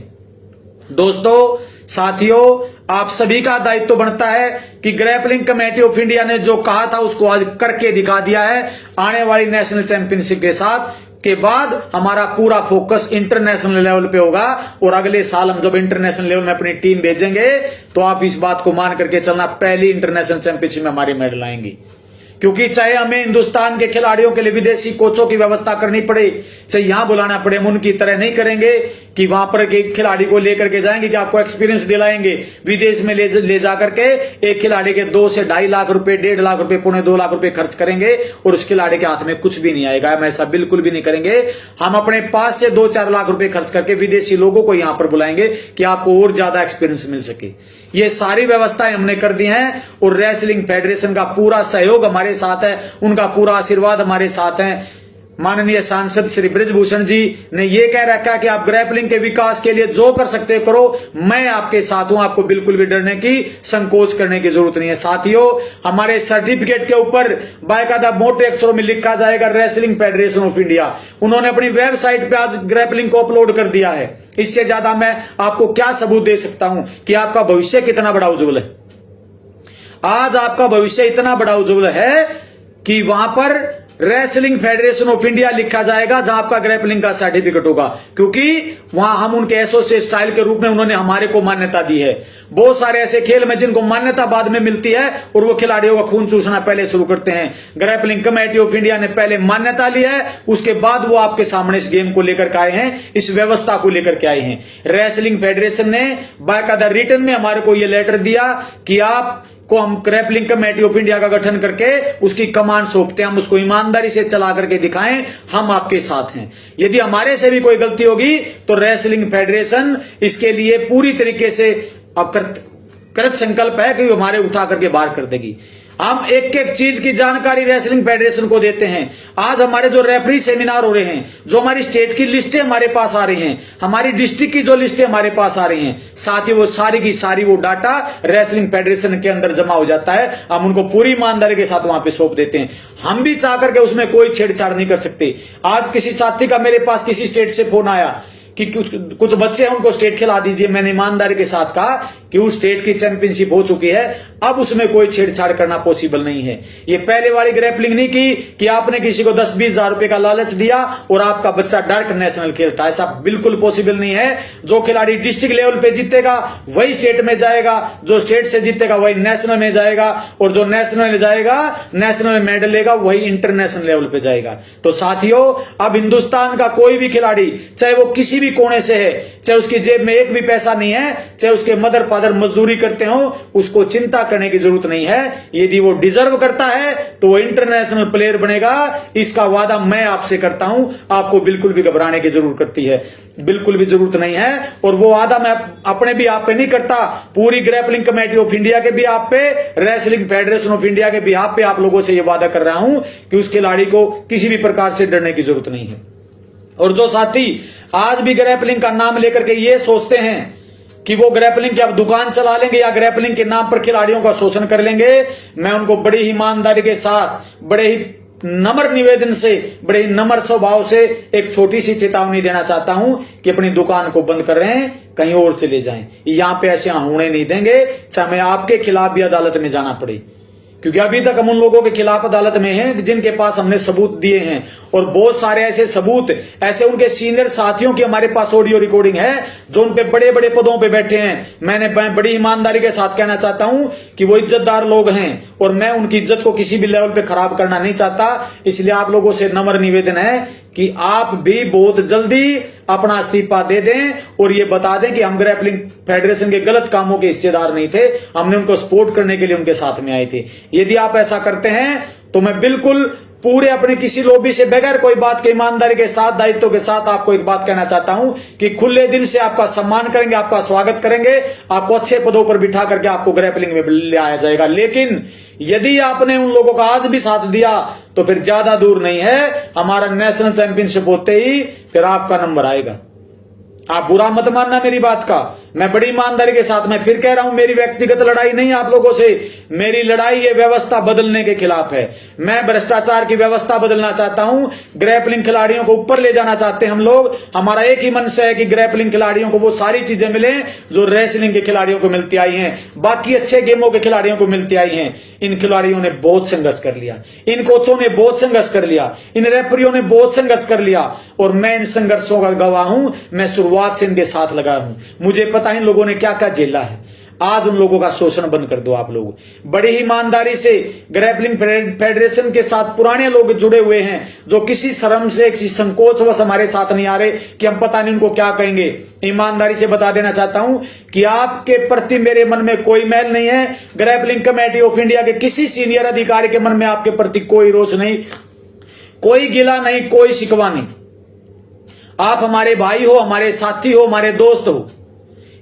दोस्तों, साथियों, आप सभी का दायित्व बनता है कि ग्रैपलिंग कमेटी ऑफ इंडिया ने जो कहा था उसको आज करके दिखा दिया है। आने वाली नेशनल चैंपियनशिप के साथ के बाद हमारा पूरा फोकस इंटरनेशनल लेवल पे होगा और अगले साल हम जब इंटरनेशनल लेवल में अपनी टीम भेजेंगे तो आप इस बात को मान करके चलना, पहली इंटरनेशनल चैंपियनशिप में हमारे मेडल आएंगे। क्योंकि चाहे हमें हिंदुस्तान के खिलाड़ियों के लिए विदेशी कोचों की व्यवस्था करनी पड़े, चाहे यहां बुलाना पड़े, हम उनकी तरह नहीं करेंगे कि वहां पर के खिलाड़ी को लेकर के जाएंगे कि आपको एक्सपीरियंस दिलाएंगे। विदेश में ले जाकर के एक खिलाड़ी के 2 से 2.5 लाख रुपए, 1.5 लाख रुपए, 2.25 लाख रुपए खर्च करेंगे और उस खिलाड़ी के हाथ में कुछ भी नहीं आएगा। हम ऐसा बिल्कुल भी नहीं करेंगे। हम अपने पास से 2-4 लाख रुपए खर्च करके विदेशी लोगों को यहां पर बुलाएंगे कि आपको और ज्यादा एक्सपीरियंस मिल सके। ये सारी व्यवस्थाएं हमने कर दी हैं और रेसलिंग फेडरेशन का पूरा सहयोग हमारे साथ है, उनका पूरा आशीर्वाद हमारे साथ है। माननीय सांसद श्री बृजभूषण जी ने यह कह रखा कि आप ग्रैपलिंग के विकास के लिए जो कर सकते करो, मैं आपके साथ हूं, आपको बिल्कुल भी डरने की, संकोच करने की जरूरत नहीं है। साथियों, हमारे सर्टिफिकेट के ऊपर बाकायदा मोटे अक्षरों में लिखा जाएगा रेसलिंग फेडरेशन ऑफ इंडिया। उन्होंने अपनी वेबसाइट पे आज ग्रैपलिंग को अपलोड कर दिया है। इससे ज्यादा मैं आपको क्या सबूत दे सकता हूं कि आपका भविष्य कितना बड़ा उज्जवल है। आज आपका भविष्य इतना बड़ा उज्जवल है कि वहां पर रेसलिंग फेडरेशन ऑफ इंडिया लिखा जाएगा, जहां आपका ग्रैपलिंग का सर्टिफिकेट होगा, क्योंकि वहां हम उनके एसोसिएट स्टाइल के रूप में उन्होंने हमारे को मान्यता दी है। बहुत सारे ऐसे खेल में जिनको मान्यता बाद में मिलती है और वो खिलाड़ियों का खून चूसना पहले शुरू करते हैं। ग्रैपलिंग कमेटी ऑफ इंडिया ने पहले मान्यता ली है, उसके बाद वो आपके सामने इस गेम को लेकर के आए हैं, इस व्यवस्था को लेकर के आए हैं। रेसलिंग फेडरेशन ने बाकायदा रिटर्न में हमारे को यह लेटर दिया कि आप को हम ग्रैपलिंग कमेटी ऑफ इंडिया का गठन करके उसकी कमांड सौंपते हैं, हम उसको ईमानदारी से चला करके दिखाएं, हम आपके साथ हैं। यदि हमारे से भी कोई गलती होगी तो रेसलिंग फेडरेशन इसके लिए पूरी तरीके से अब कृत संकल्प है कि हमारे उठा करके बाहर कर देगी। हम एक एक चीज की जानकारी रेसलिंग फेडरेशन को देते हैं। आज हमारे जो रेफरी सेमिनार हो रहे हैं, जो हमारी स्टेट की लिस्टें हमारे पास आ रही हैं, हमारी डिस्ट्रिक्ट की जो लिस्टें हमारे पास आ रही हैं, साथ ही वो सारी की सारी वो डाटा रेसलिंग फेडरेशन के अंदर जमा हो जाता है। हम उनको पूरी ईमानदारी के साथ वहां पे सौंप देते हैं। हम भी चाह करके उसमें कोई छेड़छाड़ नहीं कर सकते। आज किसी साथी का मेरे पास किसी स्टेट से फोन आया कि कुछ बच्चे हैं, उनको स्टेट खिला दीजिए। मैंने ईमानदारी के साथ कहा कि उस स्टेट की चैंपियनशिप हो चुकी है, अब उसमें कोई छेड़छाड़ करना पॉसिबल नहीं है। ये पहले वाली ग्रैपलिंग नहीं की कि आपने किसी को 10-20 हजार रुपए का लालच दिया और आपका बच्चा डायरेक्ट नेशनल खेलता, ऐसा बिल्कुल पॉसिबल नहीं है। जो खिलाड़ी डिस्ट्रिक्ट लेवल पे जीतेगा वही स्टेट में जाएगा, जो स्टेट से जीतेगा वही नेशनल में जाएगा, और जो नेशनल में जाएगा, नेशनल में मेडल लेगा, वही इंटरनेशनल लेवल पे जाएगा। तो साथियों, अब हिंदुस्तान का कोई भी खिलाड़ी, चाहे वो किसी भी कोने से है, चाहे उसकी जेब में एक भी पैसा नहीं है, चाहे उसके मदर फादर मजदूरी करते हो, उसको चिंता करने की जरूरत नहीं है। यदि वो डिजर्व करता है तो वो इंटरनेशनल प्लेयर बनेगा, इसका वादा मैं आपसे करता हूं। आपको बिल्कुल भी घबराने की जरूरत करती है, बिल्कुल भी जरूरत नहीं है। और वो वादा मैं अपने भी आप पे नहीं करता, पूरी ग्रैपलिंग कमेटी ऑफ इंडिया के भी आप पे, रेसलिंग फेडरेशन ऑफ इंडिया के भी आप पे, आप लोगों से ये वादा कर रहा हूं कि उस खिलाड़ी को किसी भी प्रकार से डरने की जरूरत नहीं है। और जो साथी आज भी ग्रैपलिंग का नाम लेकर के ये सोचते हैं कि वो ग्रैपलिंग की अब दुकान चला लेंगे या ग्रैपलिंग के नाम पर खिलाड़ियों का शोषण कर लेंगे, मैं उनको बड़ी ईमानदारी के साथ, बड़े ही नम्र निवेदन से, बड़े ही नम्र स्वभाव से एक छोटी सी चेतावनी देना चाहता हूं कि अपनी दुकान को बंद कर रहे हैं, कहीं और चले जाएं। यहां पे ऐसे होने नहीं देंगे, चाहे मैं आपके खिलाफ भी अदालत में जाना पड़े, क्योंकि अभी तक हम उन लोगों के खिलाफ अदालत में हैं जिनके पास हमने सबूत दिए हैं। और बहुत सारे ऐसे सबूत, ऐसे उनके सीनियर साथियों की हमारे पास ऑडियो रिकॉर्डिंग है जो उन पे बड़े बड़े पदों पे बैठे हैं। मैं बड़ी ईमानदारी के साथ कहना चाहता हूं कि वो इज्जतदार लोग हैं और मैं उनकी इज्जत को किसी भी लेवल पे खराब करना नहीं चाहता। इसलिए आप लोगों से नम्र निवेदन है कि आप भी बहुत जल्दी अपना इस्तीफा दे दें और ये बता दें कि हम ग्रैपलिंग फेडरेशन के गलत कामों के हिस्सेदार नहीं थे, हमने उनको सपोर्ट करने के लिए उनके साथ में आए थे। यदि आप ऐसा करते हैं तो मैं बिल्कुल पूरे अपने किसी लॉबी से बगैर कोई बात के ईमानदारी के साथ, दायित्व के साथ आपको एक बात कहना चाहता हूं कि खुले दिल से आपका सम्मान करेंगे, आपका स्वागत करेंगे, आपको अच्छे पदों पर बिठा करके आपको ग्रैपलिंग में ले आया जाएगा। लेकिन यदि आपने उन लोगों का आज भी साथ दिया तो फिर ज्यादा दूर नहीं है, हमारा नेशनल चैंपियनशिप होते ही फिर आपका नंबर आएगा। आप बुरा मत मानना मेरी बात का, मैं बड़ी ईमानदारी के साथ मैं फिर कह रहा हूं, मेरी व्यक्तिगत लड़ाई नहीं आप लोगों से, मेरी लड़ाई ये व्यवस्था बदलने के खिलाफ है। मैं भ्रष्टाचार की व्यवस्था बदलना चाहता हूं, ग्रैपलिंग खिलाड़ियों को ऊपर ले जाना चाहते हैं हम लोग। हमारा एक ही मंशा है कि ग्रैपलिंग खिलाड़ियों को वो सारी चीजें मिले जो रेसलिंग के खिलाड़ियों को मिलती आई हैं, बाकी अच्छे गेमों के खिलाड़ियों को मिलती आई हैं। इन खिलाड़ियों ने बहुत संघर्ष कर लिया, इन कोचों ने बहुत संघर्ष कर लिया, इन रेफरियों ने बहुत संघर्ष कर लिया और मैं इन संघर्षों का गवाह हूं। मैं शुरुआत से इनके साथ लगा हूं, मुझे पता है इन लोगों ने क्या क्या झेला है। आज उन लोगों का शोषण बंद कर दो आप लोग। बड़ी ईमानदारी से ग्रैपलिंग फेडरेशन के साथ पुराने लोग जुड़े हुए हैं जो किसी शर्म से, किसी संकोचवश हमारे साथ नहीं आ रहे कि हम पता नहीं उनको क्या कहेंगे। ईमानदारी से बता देना चाहता हूं कि आपके प्रति मेरे मन में कोई मैल नहीं है। ग्रैपलिंग कमेटी ऑफ इंडिया के किसी सीनियर अधिकारी के मन में आपके प्रति कोई रोष नहीं, कोई गिला नहीं, कोई शिकवा नहीं। आप हमारे भाई हो, हमारे साथी हो, हमारे दोस्त हो।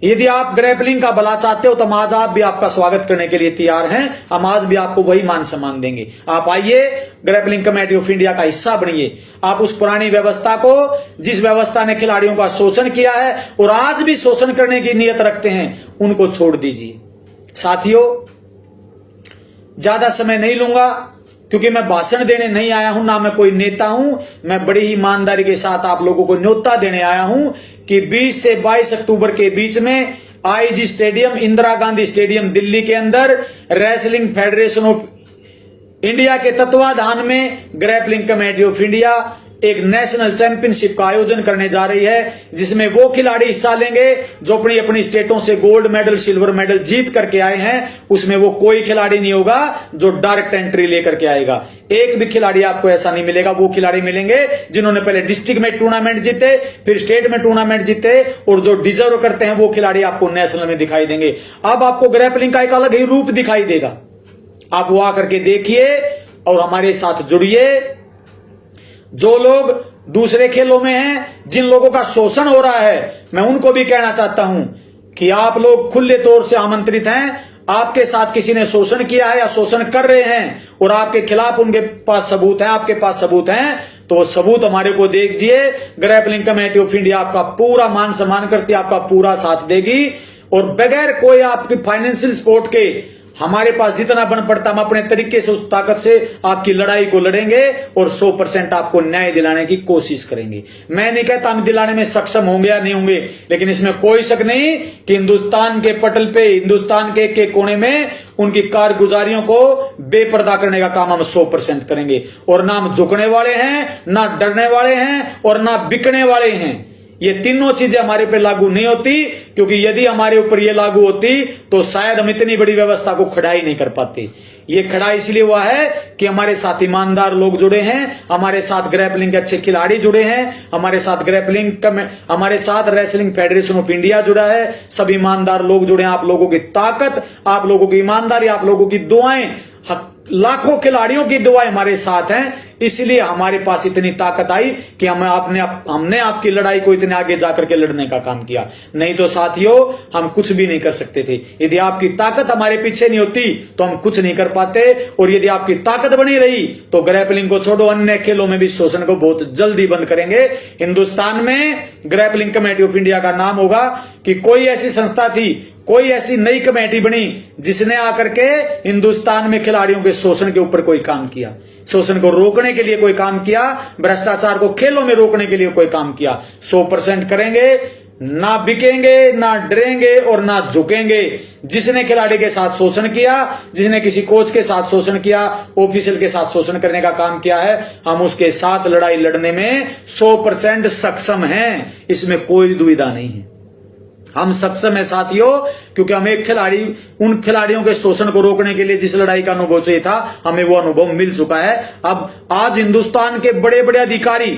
यदि आप ग्रैपलिंग का भला चाहते हो तो हम आज आप भी आपका स्वागत करने के लिए तैयार हैं। हम आज भी आपको वही मान सम्मान देंगे। आप आइए, ग्रैपलिंग कमेटी ऑफ इंडिया का हिस्सा बनिए। आप उस पुरानी व्यवस्था को, जिस व्यवस्था ने खिलाड़ियों का शोषण किया है और आज भी शोषण करने की नीयत रखते हैं, उनको छोड़ दीजिए। साथियों, ज्यादा समय नहीं लूंगा क्योंकि मैं भाषण देने नहीं आया हूं, ना मैं कोई नेता हूं। मैं बड़ी ईमानदारी के साथ आप लोगों को न्योता देने आया हूं कि 20 से 22 अक्टूबर के बीच में IG stadium, Indira Gandhi stadium Delhi के अंदर रेसलिंग फेडरेशन ऑफ इंडिया के तत्वाधान में ग्रैपलिंग कमेटी ऑफ इंडिया एक नेशनल चैंपियनशिप का आयोजन करने जा रही है, जिसमें वो खिलाड़ी हिस्सा लेंगे जो अपनी अपनी स्टेटों से गोल्ड मेडल सिल्वर मेडल जीत करके आए हैं। उसमें वो कोई खिलाड़ी नहीं होगा जो डायरेक्ट एंट्री लेकर के आएगा। एक भी खिलाड़ी आपको ऐसा नहीं मिलेगा। वो खिलाड़ी मिलेंगे जिन्होंने पहले डिस्ट्रिक्ट में टूर्नामेंट जीते, फिर स्टेट में टूर्नामेंट जीते, और जो डिजर्व करते हैं वो खिलाड़ी आपको नेशनल में दिखाई देंगे। अब आपको ग्रैपलिंग का एक अलग ही रूप दिखाई देगा। आप वो आकर के देखिए और हमारे साथ जुड़िए। जो लोग दूसरे खेलों में हैं, जिन लोगों का शोषण हो रहा है, मैं उनको भी कहना चाहता हूं कि आप लोग खुले तौर से आमंत्रित हैं। आपके साथ किसी ने शोषण किया है या शोषण कर रहे हैं और आपके खिलाफ उनके पास सबूत है, आपके पास सबूत हैं, तो वो सबूत हमारे को दीजिए। ग्रैपलिंग कमेटी ऑफ इंडिया आपका पूरा मान सम्मान करती है, आपका पूरा साथ देगी, और बगैर कोई आपकी फाइनेंशियल सपोर्ट के हमारे पास जितना बन पड़ता हम अपने तरीके से उस ताकत से आपकी लड़ाई को लड़ेंगे और 100% आपको न्याय दिलाने की कोशिश करेंगे। मैं नहीं कहता हम दिलाने में सक्षम होंगे या नहीं होंगे, लेकिन इसमें कोई शक नहीं कि हिंदुस्तान के पटल पे, हिंदुस्तान के एक कोने में उनकी कारगुजारियों को बेपर्दा करने का काम हम 100% करेंगे। और ना हम झुकने वाले हैं, ना डरने वाले हैं, और ना बिकने वाले हैं। ये तीनों चीजें हमारे पे लागू नहीं होती, क्योंकि यदि हमारे ऊपर ये लागू होती तो शायद हम इतनी बड़ी व्यवस्था को खड़ा ही नहीं कर पाते। ये खड़ा इसलिए हुआ है कि हमारे साथ ईमानदार लोग जुड़े हैं, हमारे साथ ग्रैपलिंग के अच्छे खिलाड़ी जुड़े हैं, हमारे साथ हमारे साथ रेसलिंग फेडरेशन ऑफ इंडिया जुड़ा है। सब ईमानदार लोग जुड़े हैं। आप लोगों की ताकत, आप लोगों की ईमानदारी, आप लोगों की दुआएं, लाखों खिलाड़ियों की दुआएं हमारे साथ हैं, इसलिए हमारे पास इतनी ताकत आई कि हमने आपकी लड़ाई को इतने आगे जाकर के लड़ने का काम किया। नहीं तो साथियों हम कुछ भी नहीं कर सकते थे। यदि आपकी ताकत हमारे पीछे नहीं होती तो हम कुछ नहीं कर पाते, और यदि आपकी ताकत बनी रही तो ग्रैपलिंग को छोड़ो, अन्य खेलों में भी शोषण को बहुत जल्दी बंद करेंगे। हिंदुस्तान में ग्रैपलिंग कमेटी ऑफ इंडिया का नाम होगा कि कोई ऐसी संस्था थी, कोई ऐसी नई कमेटी बनी जिसने आकर के हिंदुस्तान में खिलाड़ियों के शोषण के ऊपर कोई काम किया, शोषण को रोकने के लिए कोई काम किया, भ्रष्टाचार को खेलों में रोकने के लिए कोई काम किया। 100% करेंगे, ना बिकेंगे, ना डरेंगे और ना झुकेंगे। जिसने खिलाड़ी के साथ शोषण किया, जिसने किसी कोच के साथ शोषण किया, ऑफिशियल के साथ शोषण करने का काम किया है, हम उसके साथ लड़ाई लड़ने में 100% सक्षम हैं। इसमें कोई दुविधा नहीं है। हम सक्षम है साथियों, क्योंकि हमें उन खिलाड़ियों के शोषण को रोकने के लिए जिस लड़ाई का अनुभव चाहिए था, हमें वो अनुभव मिल चुका है। अब आज हिंदुस्तान के बड़े बड़े अधिकारी,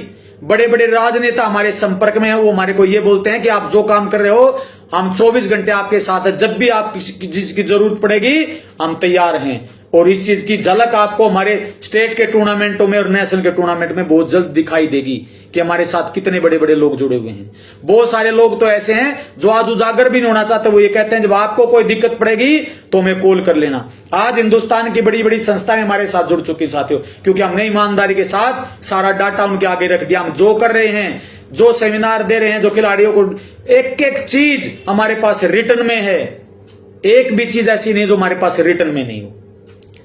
बड़े बड़े राजनेता हमारे संपर्क में है। वो हमारे को ये बोलते हैं कि आप जो काम कर रहे हो हम 24 घंटे आपके साथ है, जब भी आप किसी चीज की जरूरत पड़ेगी हम तैयार हैं। और इस चीज की झलक आपको हमारे स्टेट के टूर्नामेंटों में और नेशनल के टूर्नामेंट में बहुत जल्द दिखाई देगी कि हमारे साथ कितने बड़े बड़े लोग जुड़े हुए हैं। बहुत सारे लोग तो ऐसे हैं जो आज उजागर भी नहीं होना चाहते। वो ये कहते हैं जब आपको कोई दिक्कत पड़ेगी तो हमें कॉल कर लेना। आज हिंदुस्तान की बड़ी बड़ी संस्थाएं हमारे साथ जुड़ चुकी साथियों, क्योंकि हमने ईमानदारी के साथ सारा डाटा उनके आगे रख दिया। हम जो कर रहे हैं, जो सेमिनार दे रहे हैं, जो खिलाड़ियों को, एक एक चीज हमारे पास रिटर्न में है। एक भी चीज ऐसी नहीं जो हमारे पास रिटर्न में नहीं हो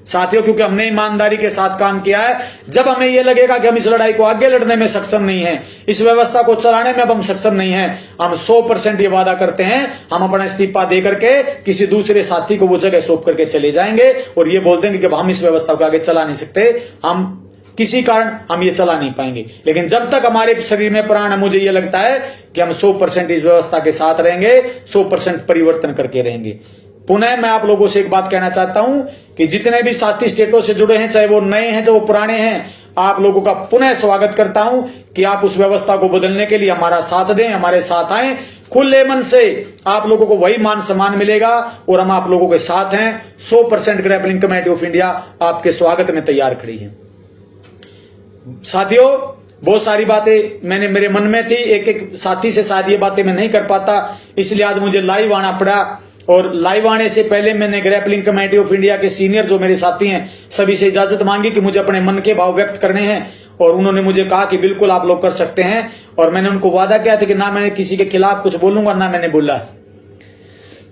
साथियों, क्योंकि हमने ईमानदारी के साथ काम किया है। जब हमें यह लगेगा कि हम इस लड़ाई को आगे लड़ने में सक्षम नहीं है, इस व्यवस्था को चलाने में अब हम सक्षम नहीं है, हम 100% ये वादा करते हैं हम अपना इस्तीफा दे करके किसी दूसरे साथी को वो जगह सौंप करके चले जाएंगे और ये बोल देंगे कि हम इस व्यवस्था को आगे चला नहीं सकते, हम किसी कारण हम ये चला नहीं पाएंगे। लेकिन जब तक हमारे शरीर में प्राण है, मुझे ये लगता है कि हम 100% इस व्यवस्था के साथ रहेंगे, 100% परिवर्तन करके रहेंगे। पुनः मैं आप लोगों से एक बात कहना चाहता हूं कि जितने भी साथी स्टेटों से जुड़े हैं, चाहे वो नए हैं चाहे वो पुराने हैं, आप लोगों का पुनः स्वागत करता हूं कि आप उस व्यवस्था को बदलने के लिए हमारा साथ दें, हमारे साथ आए। खुले मन से आप लोगों को वही मान सम्मान मिलेगा और हम आप लोगों के साथ हैं। 100% ग्रैपलिंग कमेटी ऑफ इंडिया आपके स्वागत में तैयार खड़ी है। साथियों बहुत सारी बातें मेरे मन में थी, एक एक साथी से शायद ये बातें मैं नहीं कर पाता, इसलिए आज मुझे लाइव आना पड़ा। और लाइव आने से पहले मैंने ग्रैपलिंग कमेटी ऑफ इंडिया के सीनियर जो मेरे साथी हैं सभी से इजाजत मांगी कि मुझे अपने मन के भाव व्यक्त करने हैं, और उन्होंने मुझे कहा कि बिल्कुल आप लोग कर सकते हैं। और मैंने उनको वादा किया था कि ना मैं किसी के खिलाफ कुछ बोलूंगा, ना मैंने बोला।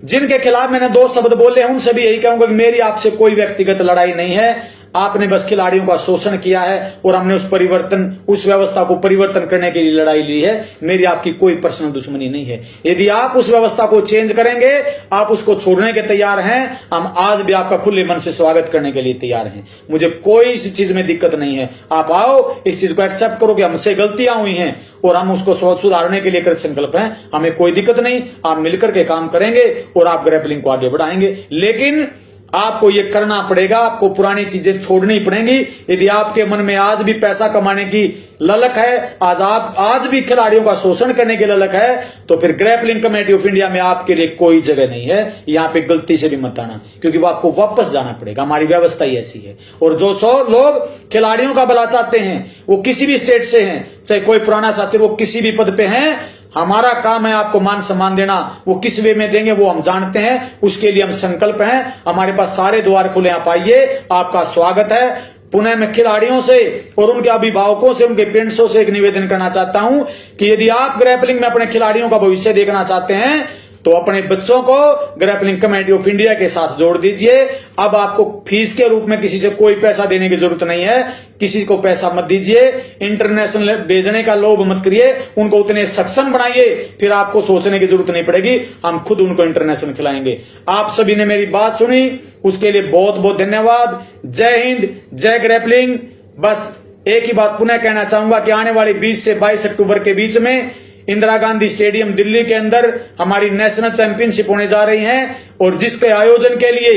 जिनके खिलाफ मैंने 2 शब्द बोले हैं उन सभी यही कहूंगा कि मेरी आपसे कोई व्यक्तिगत लड़ाई नहीं है। आपने बस खिलाड़ियों का शोषण किया है और हमने उस व्यवस्था को परिवर्तन करने के लिए लड़ाई ली है। मेरी आपकी कोई पर्सनल दुश्मनी नहीं है। यदि आप उस व्यवस्था को चेंज करेंगे, आप उसको छोड़ने के तैयार हैं, हम आज भी आपका खुले मन से स्वागत करने के लिए तैयार हैं। मुझे कोई इस चीज में दिक्कत नहीं है। आप आओ, इस चीज को एक्सेप्ट करो कि हमसे गलतियां हुई हैं और हम उसको सुधारने के लिए कृत संकल्प हैं। हमें कोई दिक्कत नहीं, आप मिलकर के काम करेंगे और आप ग्रैपलिंग को आगे बढ़ाएंगे। लेकिन आपको ये करना पड़ेगा, आपको पुरानी चीजें छोड़नी पड़ेंगी। यदि आपके मन में आज भी पैसा कमाने की ललक है, आज भी खिलाड़ियों का शोषण करने की ललक है, तो फिर ग्रैपलिंग कमेटी ऑफ इंडिया में आपके लिए कोई जगह नहीं है। यहां पे गलती से भी मत आना, क्योंकि वो आपको वापस जाना पड़ेगा। हमारी व्यवस्था ही ऐसी है। और जो 100 लोग खिलाड़ियों का भला चाहते हैं, वो किसी भी स्टेट से हैं, चाहे कोई पुराना साथी वो किसी भी पद पे हैं, हमारा काम है आपको मान सम्मान देना। वो किस वे में देंगे वो हम जानते हैं, उसके लिए हम संकल्प हैं। हमारे पास सारे द्वार खुले, आप आइए, आपका स्वागत है। पुनः मैं खिलाड़ियों से और उनके अभिभावकों से, उनके पेरेंट्सों से एक निवेदन करना चाहता हूं कि यदि आप ग्रैपलिंग में अपने खिलाड़ियों का भविष्य देखना चाहते हैं तो अपने बच्चों को ग्रैपलिंग कमेटी ऑफ इंडिया के साथ जोड़ दीजिए। अब आपको फीस के रूप में किसी से कोई पैसा देने की जरूरत नहीं है। किसी को पैसा मत दीजिए, इंटरनेशनल भेजने का लोभ मत करिए, उनको उतने सक्षम बनाइए, फिर आपको सोचने की जरूरत नहीं पड़ेगी, हम खुद उनको इंटरनेशनल खिलाएंगे। आप सभी ने मेरी बात सुनी, उसके लिए बहुत बहुत धन्यवाद। जय हिंद, जय ग्रैपलिंग। बस एक ही बात पुनः कहना चाहूंगा कि आने वाले 20 से 22 अक्टूबर के बीच में इंदिरा गांधी स्टेडियम दिल्ली के अंदर हमारी नेशनल चैंपियनशिप होने जा रही है, और जिसके आयोजन के लिए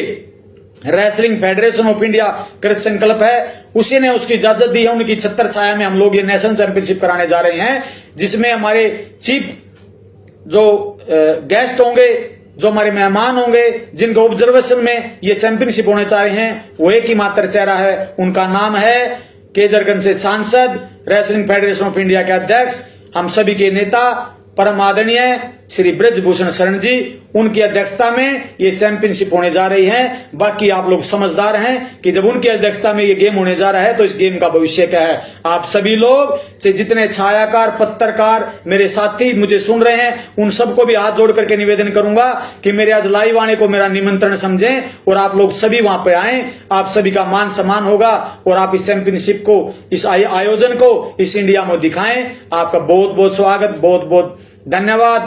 रेसलिंग फेडरेशन ऑफ इंडिया कृत संकल्प है, उसी ने उसकी इजाजत दी है। उनकी छत्र छाया में हम लोग ये नेशनल चैंपियनशिप कराने जा रहे हैं, जिसमें हमारे चीफ जो गेस्ट होंगे, जो हमारे मेहमान होंगे, जिनको ऑब्जर्वेशन में ये चैंपियनशिप होने जा रहे हैं, वो एक ही मात्र चेहरा है। उनका नाम है केजरगंज से सांसद, रेसलिंग फेडरेशन ऑफ इंडिया के अध्यक्ष, हम सभी के नेता परम आदरणीय श्री ब्रजभूषण शरण जी, उनकी अध्यक्षता में ये चैंपियनशिप होने जा रही है। बाकी आप लोग समझदार हैं कि जब उनकी अध्यक्षता में ये गेम होने जा रहा है तो इस गेम का भविष्य क्या है। आप सभी लोग से जितने छायाकार, पत्रकार, मेरे साथी मुझे सुन रहे हैं, उन सबको भी हाथ जोड़ करके निवेदन करूंगा कि मेरे आज लाइव आने को मेरा निमंत्रण समझें और आप लोग सभी वहां पे आए। आप सभी का मान सम्मान होगा और आप इस चैंपियनशिप को, इस आयोजन को इस इंडिया में दिखाएं। आपका बहुत बहुत स्वागत, बहुत बहुत धन्यवाद।